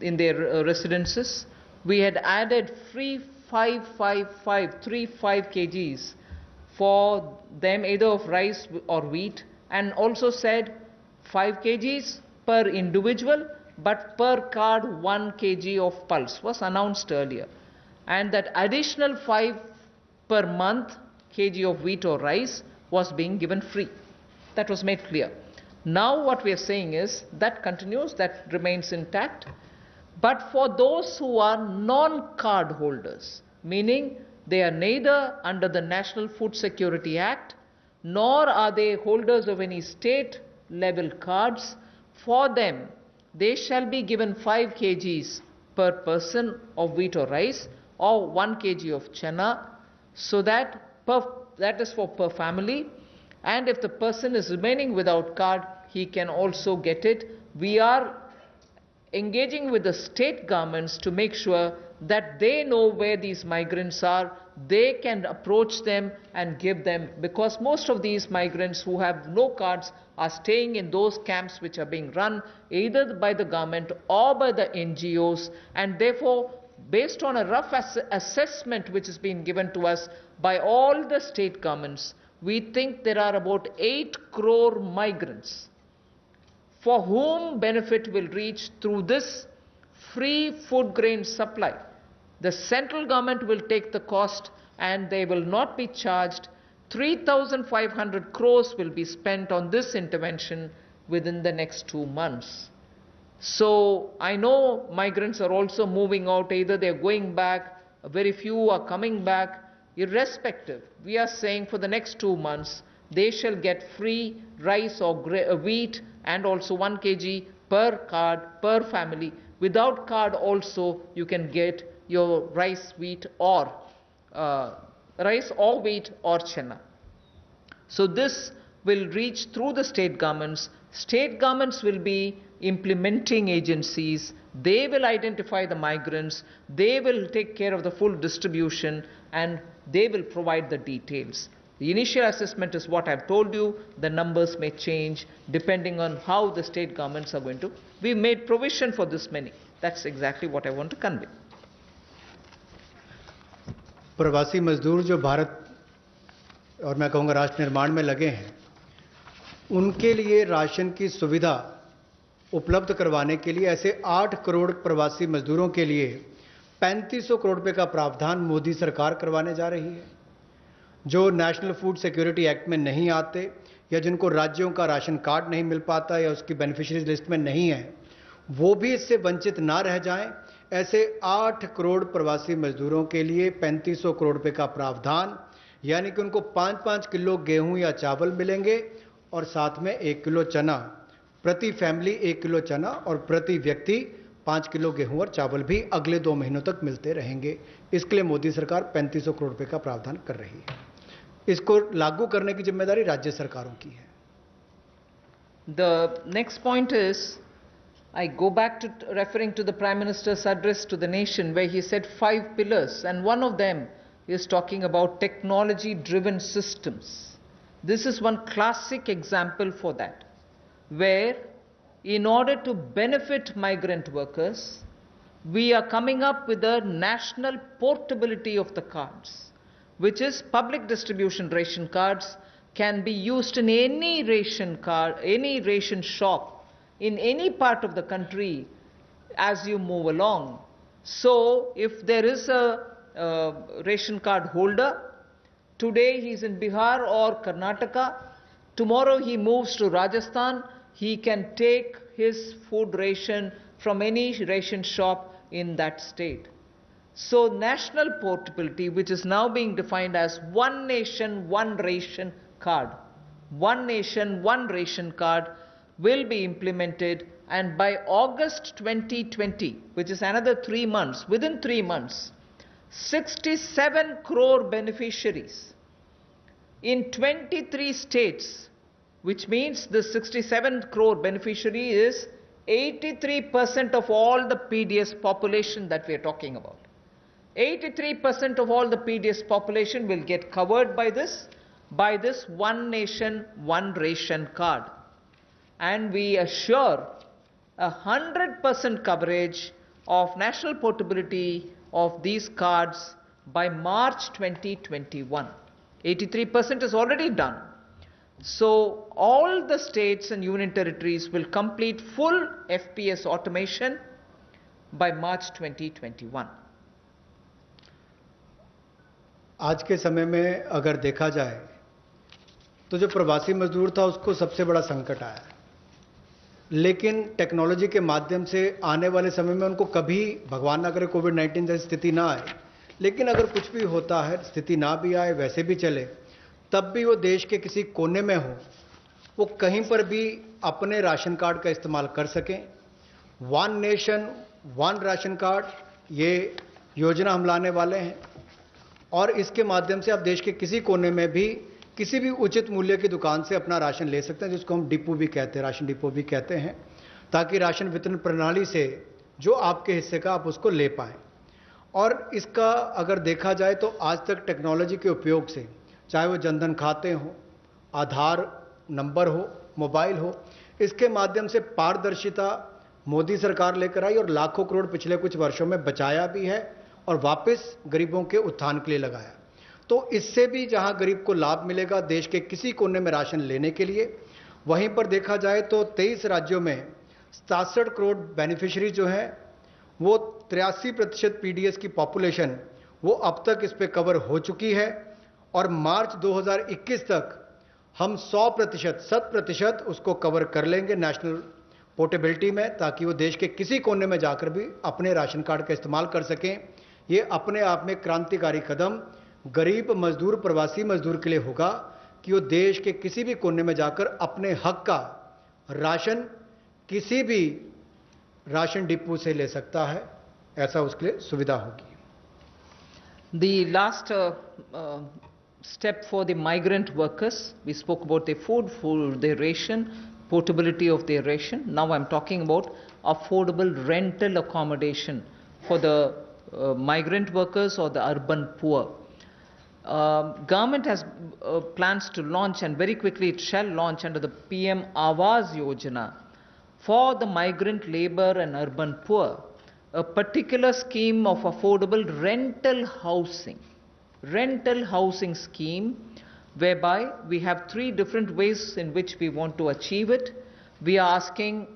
in their residences, we had added free 35 kgs for them, either of rice or wheat, and also said 5 kgs per individual, but per card 1 kg of pulse was announced earlier. And that additional 5 per month kg of wheat or rice was being given free. That was made clear. Now what we are saying is that continues, that remains intact. But for those who are non-card holders, meaning they are neither under the National Food Security Act, nor are they holders of any state level cards, for them they shall be given 5 kgs per person of wheat or rice, or 1 kg of chana, so that is for per family. And if the person is remaining without card, he can also get it. We are engaging with the state governments to make sure that they know where these migrants are, they can approach them and give them, because most of these migrants who have no cards are staying in those camps which are being run either by the government or by the NGOs, and therefore, based on a rough assessment which has been given to us by all the state governments, we think there are about 8 crore migrants for whom benefit will reach through this free food grain supply. The central government will take the cost and they will not be charged. 3,500 crores will be spent on this intervention within the next 2 months. So I know migrants are also moving out, either they're going back, very few are coming back. Irrespective, we are saying for the next 2 months, they shall get free rice or wheat and also 1 kg per card, per family. Without card also, you can get your rice, wheat or wheat or chenna. So this will reach through the state governments. State governments will be implementing agencies. They will identify the migrants. They will take care of the full distribution and they will provide the details. The initial assessment is what I've told you. The numbers may change depending on how the state governments are going to. We've made provision for this many. That's exactly what I want to convey. प्रवासी मजदूर जो भारत और मैं कहूँगा राष्ट्र निर्माण में लगे हैं, उनके लिए राशन की सुविधा उपलब्ध करवाने के लिए ऐसे 8 करोड़ प्रवासी मजदूरों के लिए 3500 करोड़ रुपए का प्रावधान मोदी सरकार करवाने जा रही है। जो नेशनल फूड सिक्योरिटी एक्ट में नहीं आते या जिनको राज्यों का राशन कार्ड नहीं मिल पाता या उसकी बेनिफिशियरीज लिस्ट में नहीं है, वो भी इससे वंचित ना रह जाएं। ऐसे 8 करोड़ प्रवासी मजदूरों के लिए 3500 करोड़ रुपए का प्रावधान, यानी कि उनको 5-5 किलो गेहूं या चावल मिलेंगे और साथ में 1 किलो चना, प्रति फैमिली 1 किलो चना और प्रति व्यक्ति 5 किलो गेहूं और चावल भी अगले 2 महीनों तक मिलते रहेंगे। इसके लिए मोदी सरकार 3500 करोड़ रुपए का प्रावधान कर रही है। इसको लागू करने की जिम्मेदारी राज्य सरकारों की है। The next point is, I go back to referring to the Prime Minister's address to the nation where he said 5 pillars, and one of them is talking about technology-driven systems. This is one classic example for that, where in order to benefit migrant workers, we are coming up with a national portability of the cards, which is public distribution ration cards can be used in any ration card, any ration shop in any part of the country as you move along. So if there is a ration card holder, today he is in Bihar or Karnataka, tomorrow he moves to Rajasthan, he can take his food ration from any ration shop in that state. So national portability, which is now being defined as one nation, one ration card, one nation, one ration card, will be implemented, and by August 2020, which is another 3 months, within 3 months, 67 crore beneficiaries in 23 states, which means the 67 crore beneficiary is 83% of all the PDS population that we are talking about. 83% of all the PDS population will get covered by this one nation, one ration card. And we assure 100% coverage of national portability of these cards by March 2021. 83% is already done. So all the states and union territories will complete full FPS automation by March 2021. आज के समय में अगर देखा जाए तो जो प्रवासी मजदूर था उसको सबसे बड़ा संकट आया, लेकिन टेक्नोलॉजी के माध्यम से आने वाले समय में उनको कभी भगवान ना करे कोविड-19 जैसी स्थिति ना आए, लेकिन अगर कुछ भी होता है, स्थिति ना भी आए, वैसे भी चले, तब भी वो देश के किसी कोने में हो, वो कहीं पर भी अपने राशन कार्ड का इस्तेमाल कर सकें। One nation one ration card, ये योजना हम लाने वाले हैं और इसके माध्यम से आप देश के किसी कोने में भी किसी भी उचित मूल्य की दुकान से अपना राशन ले सकते हैं, जिसको हम डिपो भी कहते हैं, राशन डिपो भी कहते हैं, ताकि राशन वितरण प्रणाली से जो आपके हिस्से का आप उसको ले पाएं। और इसका अगर देखा जाए तो आज तक टेक्नोलॉजी के उपयोग से, चाहे वो जनधन खाते हो, आधार नंबर हो, मोबाइल हो, इसके माध्यम से पारदर्शिता मोदी सरकार लेकर आई और लाखों करोड़ पिछले कुछ वर्षों में बचाया भी है और वापस गरीबों के उत्थान के लिए लगाया। तो इससे भी जहां गरीब को लाभ मिलेगा देश के किसी कोने में राशन लेने के लिए, वहीं पर देखा जाए तो 23 राज्यों में 67 करोड़ बेनिफिशियरी जो हैं वो 83% पीडीएस की पॉपुलेशन वो अब तक इस पे कवर हो चुकी है और मार्च 2021 तक हम 100% उसको कवर कर लेंगे नेशनल पोर्टेबिलिटी में, ताकि वो देश के किसी कोने में जाकर भी अपने राशन कार्ड का इस्तेमाल कर सकें। ये अपने आप में क्रांतिकारी कदम गरीब मजदूर, प्रवासी मजदूर के लिए होगा कि वो देश के किसी भी कोने में जाकर अपने हक का राशन किसी भी राशन डिपो से ले सकता है, ऐसा उसके लिए सुविधा होगी। The last step for the migrant workers, we spoke about their food, for their ration, portability of their ration. Now I'm talking about affordable rental accommodation for the migrant workers or the urban poor. Government has plans to launch, and very quickly it shall launch under the PM Awas Yojana for the migrant labor and urban poor, a particular scheme of affordable rental housing scheme, whereby we have 3 different ways in which we want to achieve it. We are asking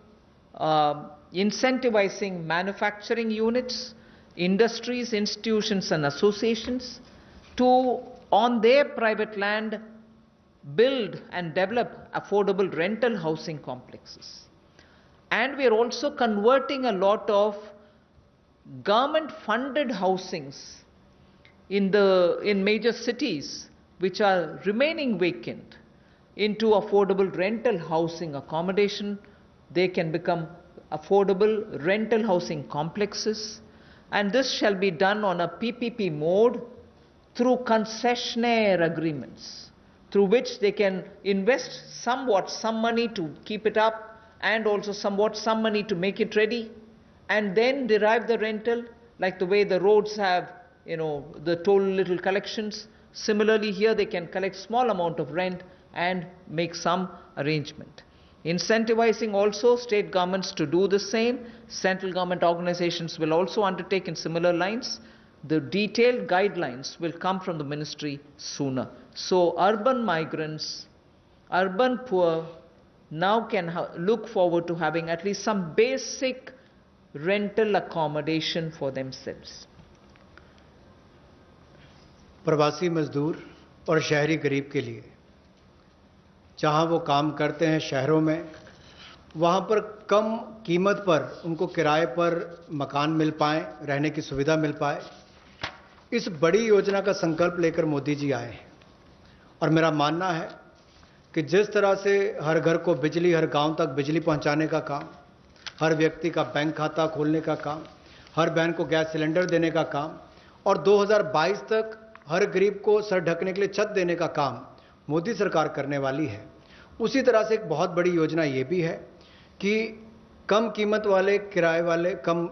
incentivizing manufacturing units, industries, institutions and associations to, on their private land, build and develop affordable rental housing complexes. And we are also converting a lot of government funded housings in major cities which are remaining vacant into affordable rental housing accommodation. They can become affordable rental housing complexes, and this shall be done on a PPP mode through concessionaire agreements, through which they can invest somewhat some money to keep it up and also somewhat some money to make it ready, and then derive the rental, like the way the roads have, the toll little collections. Similarly here they can collect small amount of rent and make some arrangement. Incentivizing also state governments to do the same. Central government organizations will also undertake in similar lines. The detailed guidelines will come from the ministry sooner. So urban migrants, urban poor now can look forward to having at least some basic rental accommodation for themselves. प्रवासी मजदूर और शहरी गरीब के लिए जहां वो काम करते हैं शहरों में, वहां पर कम कीमत पर उनको किराए पर मकान मिल पाए, रहने की सुविधा मिल पाए, इस बड़ी योजना का संकल्प लेकर मोदी जी आए हैं। और मेरा मानना है कि जिस तरह से हर घर को बिजली, हर गांव तक बिजली पहुंचाने का काम, हर व्यक्ति का बैंक खाता खोलने का काम, हर बहन को गैस सिलेंडर देने का काम और 2022 तक हर गरीब को सर ढकने के लिए छत देने का काम मोदी सरकार करने वाली है, उसी तरह से एक बहुत बड़ी योजना ये भी है कि कम कीमत वाले, कम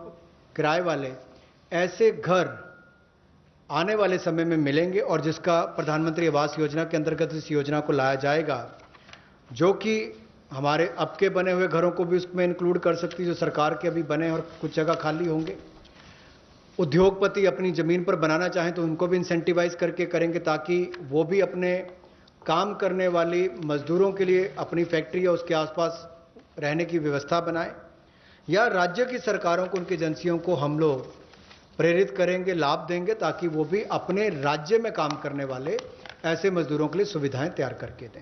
किराए वाले ऐसे घर आने वाले समय में मिलेंगे और जिसका प्रधानमंत्री आवास योजना के अंतर्गत इस योजना को लाया जाएगा, जो कि हमारे अब के बने हुए घरों को भी उसमें इंक्लूड कर सकती है, जो सरकार के अभी बने और कुछ जगह खाली होंगे। उद्योगपति अपनी ज़मीन पर बनाना चाहें तो उनको भी इंसेंटिवाइज करके करेंगे, ताकि वो भी अपने काम करने वाली मजदूरों के लिए अपनी फैक्ट्री या उसके आसपास रहने की व्यवस्था बनाएं, या राज्य की सरकारों को, उनकी एजेंसियों को हम लोग प्रेरित करेंगे, लाभ देंगे, ताकि वो भी अपने राज्य में काम करने वाले ऐसे मजदूरों के लिए सुविधाएं तैयार करके दें।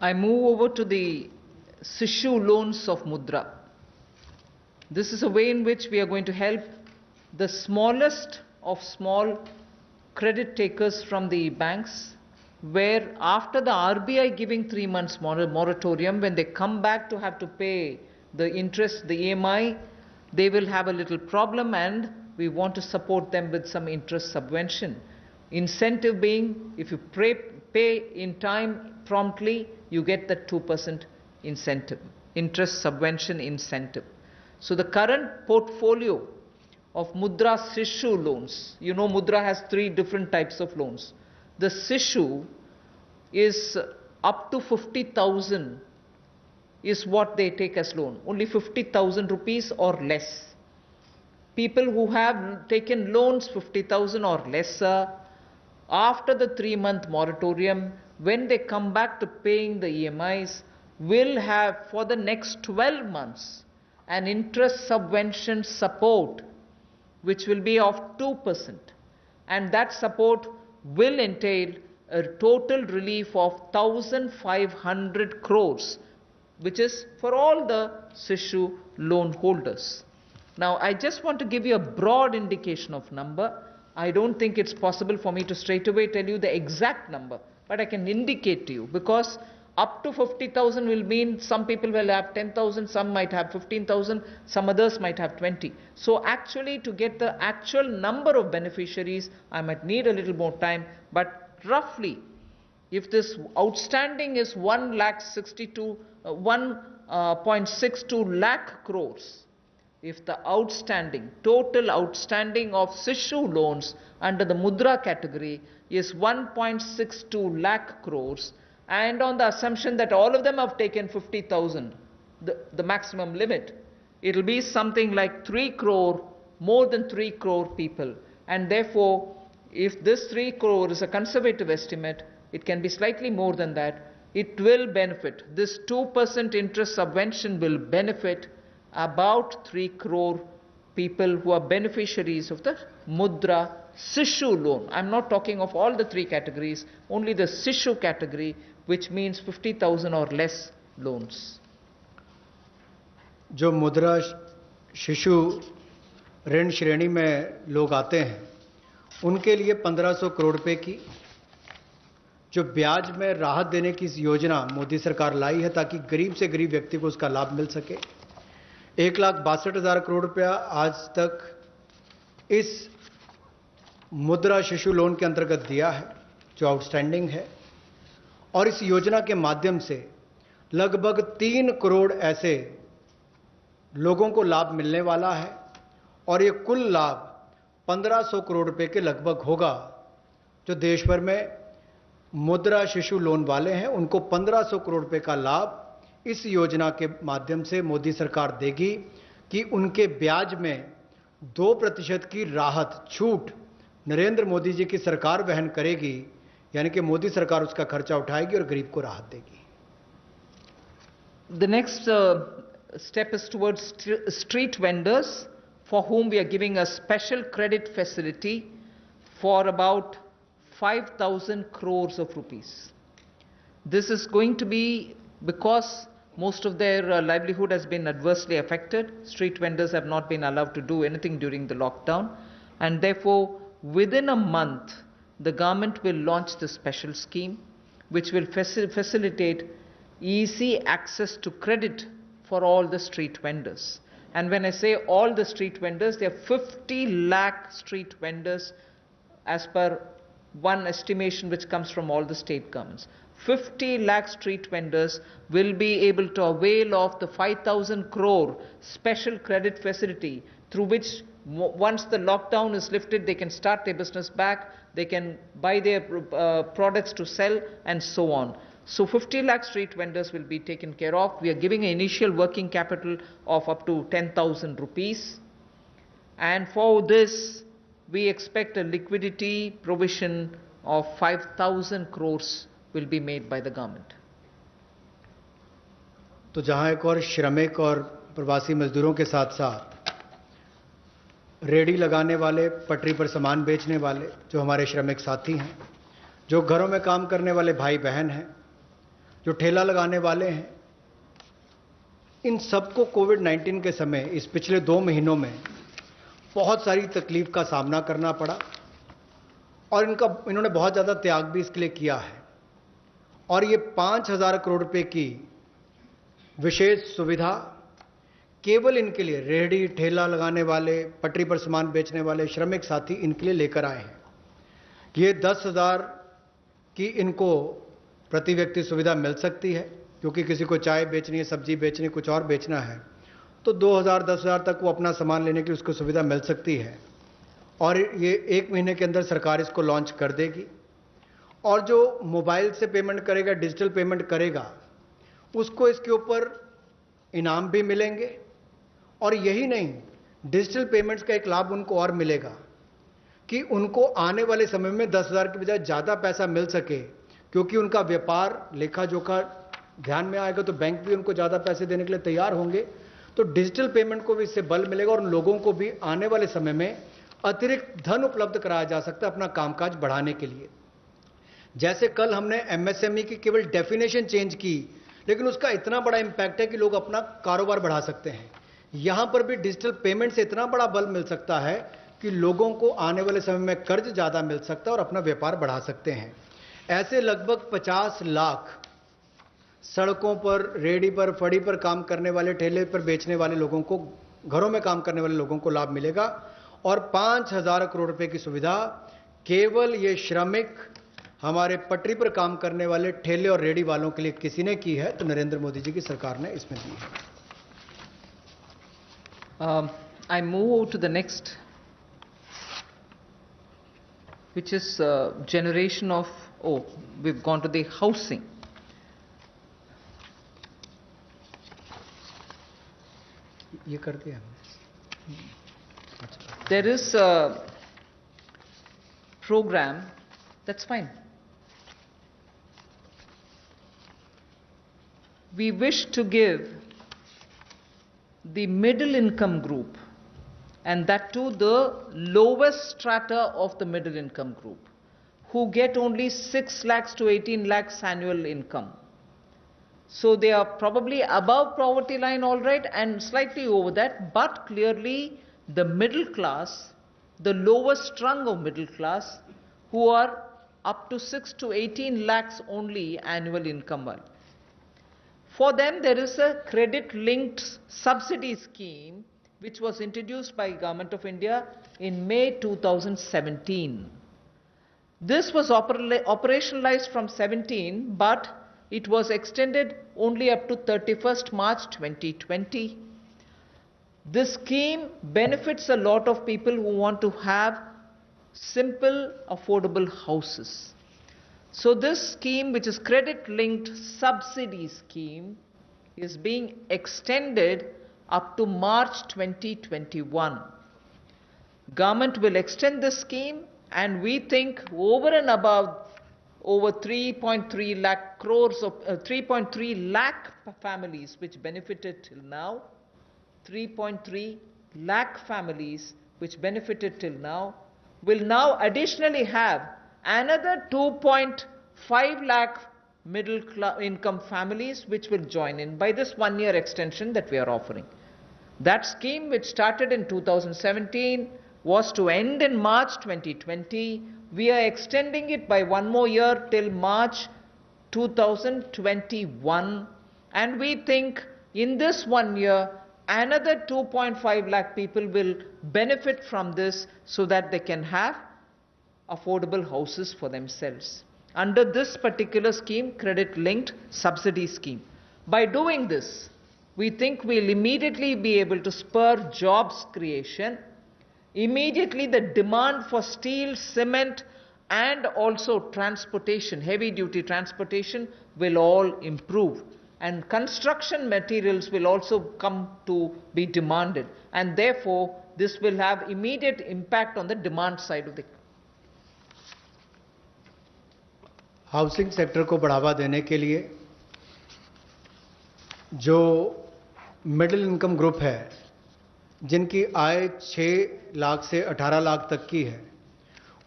I move over to the Sishu loans of Mudra. This is a way in which we are going to help the smallest of small credit takers from the banks, where after the RBI giving 3 months moratorium, when they come back to have to pay the interest, the EMI, they will have a little problem, and we want to support them with some interest subvention. Incentive being, if you pay in time promptly, you get the 2% incentive, interest subvention incentive. So the current portfolio of Mudra Sishu loans, Mudra has 3 different types of loans. The Sishu is up to 50,000 is what they take as loan, only 50,000 rupees or less. People who have taken loans 50,000 or lesser after the 3-month moratorium, when they come back to paying the EMIs, will have for the next 12 months an interest subvention support which will be of 2%, and that support will entail a total relief of 1,500 crores, which is for all the Sishu loan holders. Now, I just want to give you a broad indication of number. I don't think it's possible for me to straight away tell you the exact number, but I can indicate to you, because up to 50,000 will mean some people will have 10,000, some might have 15,000, some others might have 20. So actually, to get the actual number of beneficiaries, I might need a little more time, but roughly, if this outstanding is 1.62 lakh crores, if the outstanding, total outstanding of Sishu loans under the Mudra category is 1.62 lakh crores, and on the assumption that all of them have taken 50,000, the maximum limit, it will be something like 3 crore, more than 3 crore people. And therefore, if this 3 crore is a conservative estimate, it can be slightly more than that. It will benefit. This 2% interest subvention will benefit about 3 crore people who are beneficiaries of the Mudra Sishu loan. I'm not talking of all the 3 categories, only the Sishu category, which means 50,000 or less loans. जो मुद्रा शिशु ऋण श्रेणी में लोग आते हैं, उनके लिए 1500 करोड़ रुपए की जो ब्याज में राहत देने की योजना मोदी सरकार लाई है, ताकि गरीब से गरीब व्यक्ति को उसका लाभ मिल सके। 1,62,000 करोड़ रुपया आज तक इस मुद्रा शिशु लोन के अंतर्गत दिया है, जो आउटस्टैंडिंग है, और इस योजना के माध्यम से लगभग 3 करोड़ ऐसे लोगों को लाभ मिलने वाला है, और ये कुल लाभ 1500 करोड़ रुपए के लगभग होगा। जो देश भर में मुद्रा शिशु लोन वाले हैं, उनको 1500 करोड़ रुपए का लाभ इस योजना के माध्यम से मोदी सरकार देगी, कि उनके ब्याज में 2% की राहत, छूट नरेंद्र मोदी जी की सरकार वहन करेगी, यानी कि मोदी सरकार उसका खर्चा उठाएगी और गरीब को राहत देगी। The next step is towards street vendors, for whom we are giving a special credit facility for about 5,000 crores of rupees. This is going to be because most of their livelihood has been adversely affected. Street vendors have not been allowed to do anything during the lockdown, and therefore within a month the government will launch the special scheme, which will facilitate easy access to credit for all the street vendors. And when I say all the street vendors, there are 50 lakh street vendors as per one estimation which comes from all the state governments. 50 lakh street vendors will be able to avail of the 5,000 crore special credit facility, through which once the lockdown is lifted, they can start their business back, they can buy their products to sell, and so on. So 50 lakh street vendors will be taken care of. We are giving an initial working capital of up to 10,000 rupees. And for this, we expect a liquidity provision of 5,000 crores will be made by the government. तो जहां एक और श्रमिक और प्रवासी मजदूरों के साथ साथ रेडी लगाने वाले, पटरी पर सामान बेचने वाले जो हमारे श्रमिक साथी हैं, जो घरों में काम करने वाले भाई बहन हैं, जो ठेला लगाने वाले हैं, इन सबको कोविड-19 के समय इस पिछले 2 महीनों में बहुत सारी तकलीफ का सामना करना पड़ा, और इन्होंने बहुत ज़्यादा त्याग भी इसके लिए किया है। और ये 5,000 करोड़ रुपए की विशेष सुविधा केवल इनके लिए, रेहड़ी ठेला लगाने वाले, पटरी पर सामान बेचने वाले श्रमिक साथी, इनके लिए लेकर आए हैं। ये 10,000 की इनको प्रति व्यक्ति सुविधा मिल सकती है, क्योंकि किसी को चाय बेचनी है, सब्जी बेचनी, कुछ और बेचना है, तो 2,000 10,000 तक वो अपना सामान लेने की उसको सुविधा मिल सकती है। और ये 1 महीने के अंदर सरकार इसको लॉन्च कर देगी। और जो मोबाइल से पेमेंट करेगा, डिजिटल पेमेंट करेगा, उसको इसके ऊपर इनाम भी मिलेंगे। और यही नहीं, डिजिटल पेमेंट्स का एक लाभ उनको और मिलेगा। कि उनको आने वाले समय में 10,000 की बजाय ज़्यादा पैसा मिल सके, क्योंकि उनका व्यापार लेखा जोखा ध्यान में आएगा तो बैंक भी उनको ज़्यादा पैसे देने के लिए तैयार होंगे। तो डिजिटल पेमेंट को भी इससे बल मिलेगा और लोगों को भी आने वाले समय में अतिरिक्त धन उपलब्ध कराया जा सकता है अपना कामकाज बढ़ाने के लिए। जैसे कल हमने एमएसएमई की केवल डेफिनेशन चेंज की, लेकिन उसका इतना बड़ा इंपैक्ट है कि लोग अपना कारोबार बढ़ा सकते हैं। यहां पर भी डिजिटल पेमेंट से इतना बड़ा बल मिल सकता है कि लोगों को आने वाले समय में कर्ज ज़्यादा मिल सकता है और अपना व्यापार बढ़ा सकते हैं। ऐसे लगभग 50 लाख सड़कों पर, रेहड़ी पर, फड़ी पर काम करने वाले, ठेले पर बेचने वाले लोगों को, घरों में काम करने वाले लोगों को लाभ मिलेगा। और 5,000 करोड़ रुपए की सुविधा केवल ये श्रमिक, हमारे पटरी पर काम करने वाले ठेले और रेहड़ी वालों के लिए किसी ने की है तो नरेंद्र मोदी जी की सरकार ने इसमें दी है। I move over to the next, which is generation of, we've gone to the housing. ये कर दिया। There is a program, that's fine. We wish to give the middle income group, and that too the lowest strata of the middle income group, who get only 6 lakhs to 18 lakhs annual income. So they are probably above poverty line, all right, and slightly over that, but clearly the middle class, the lowest rung of middle class, who are up to 6 to 18 lakhs only annual income. For them, there is a credit-linked subsidy scheme which was introduced by Government of India in May 2017. This was operationalized from 17, but it was extended only up to 31st March 2020. This scheme benefits a lot of people who want to have simple, affordable houses. So this scheme, which is credit-linked subsidy scheme, is being extended up to March 2021. Government will extend this scheme, and we think over and above over 3.3 lakh crores of 3.3 lakh families which benefited till now, 3.3 lakh families which benefited till now will now additionally have another 2.5 lakh middle income families which will join in by this 1-year extension that we are offering. That scheme, which started in 2017, was to end in March 2020. We are extending it by 1 more year till March 2021, and we think in this 1 year another 2.5 lakh people will benefit from this so that they can have affordable houses for themselves under this particular scheme, credit-linked subsidy scheme. By doing this, we think we'll immediately be able to spur jobs creation. Immediately the demand for steel, cement, and also transportation, heavy-duty transportation, will all improve. And construction materials will also come to be demanded. And therefore, this will have immediate impact on the demand side of the housing sector को बढ़ावा देने के लिए जो middle income group है, जिनकी आय 6 लाख से 18 लाख तक की है,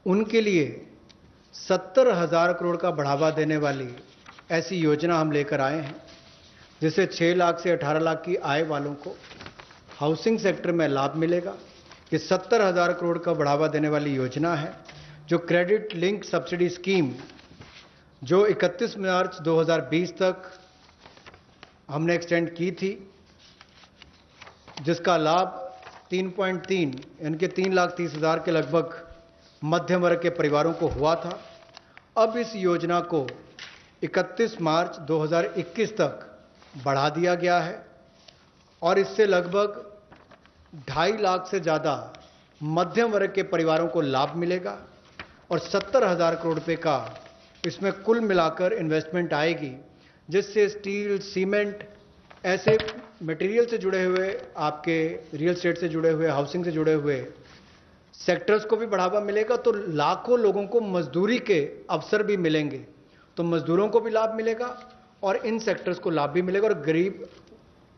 उनके लिए 70,000 करोड़ का बढ़ावा देने वाली ऐसी योजना हम लेकर आए हैं, जिससे 6 लाख से 18 लाख की आय वालों को हाउसिंग सेक्टर में लाभ मिलेगा। ये 70,000 करोड़ का बढ़ावा देने वाली योजना है, जो क्रेडिट लिंक सब्सिडी स्कीम, जो 31 मार्च 2020 तक हमने एक्सटेंड की थी, जिसका लाभ 3.3 यानी कि 3,30,000 के लगभग मध्यम वर्ग के परिवारों को हुआ था। अब इस योजना को 31 मार्च 2021 तक बढ़ा दिया गया है और इससे लगभग 2.5 लाख से ज़्यादा मध्यम वर्ग के परिवारों को लाभ मिलेगा और 70,000 करोड़ रुपए का इसमें कुल मिलाकर इन्वेस्टमेंट आएगी, जिससे स्टील, सीमेंट, ऐसे मटेरियल से जुड़े हुए, आपके रियल एस्टेट से जुड़े हुए, हाउसिंग से जुड़े हुए सेक्टर्स को भी बढ़ावा मिलेगा तो लाखों लोगों को मजदूरी के अवसर भी मिलेंगे, तो मजदूरों को भी लाभ मिलेगा और इन सेक्टर्स को लाभ भी मिलेगा और गरीब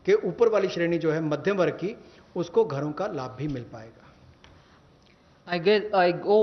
के ऊपर वाली श्रेणी जो है मध्यम वर्ग की, उसको घरों का लाभ भी मिल पाएगा। I go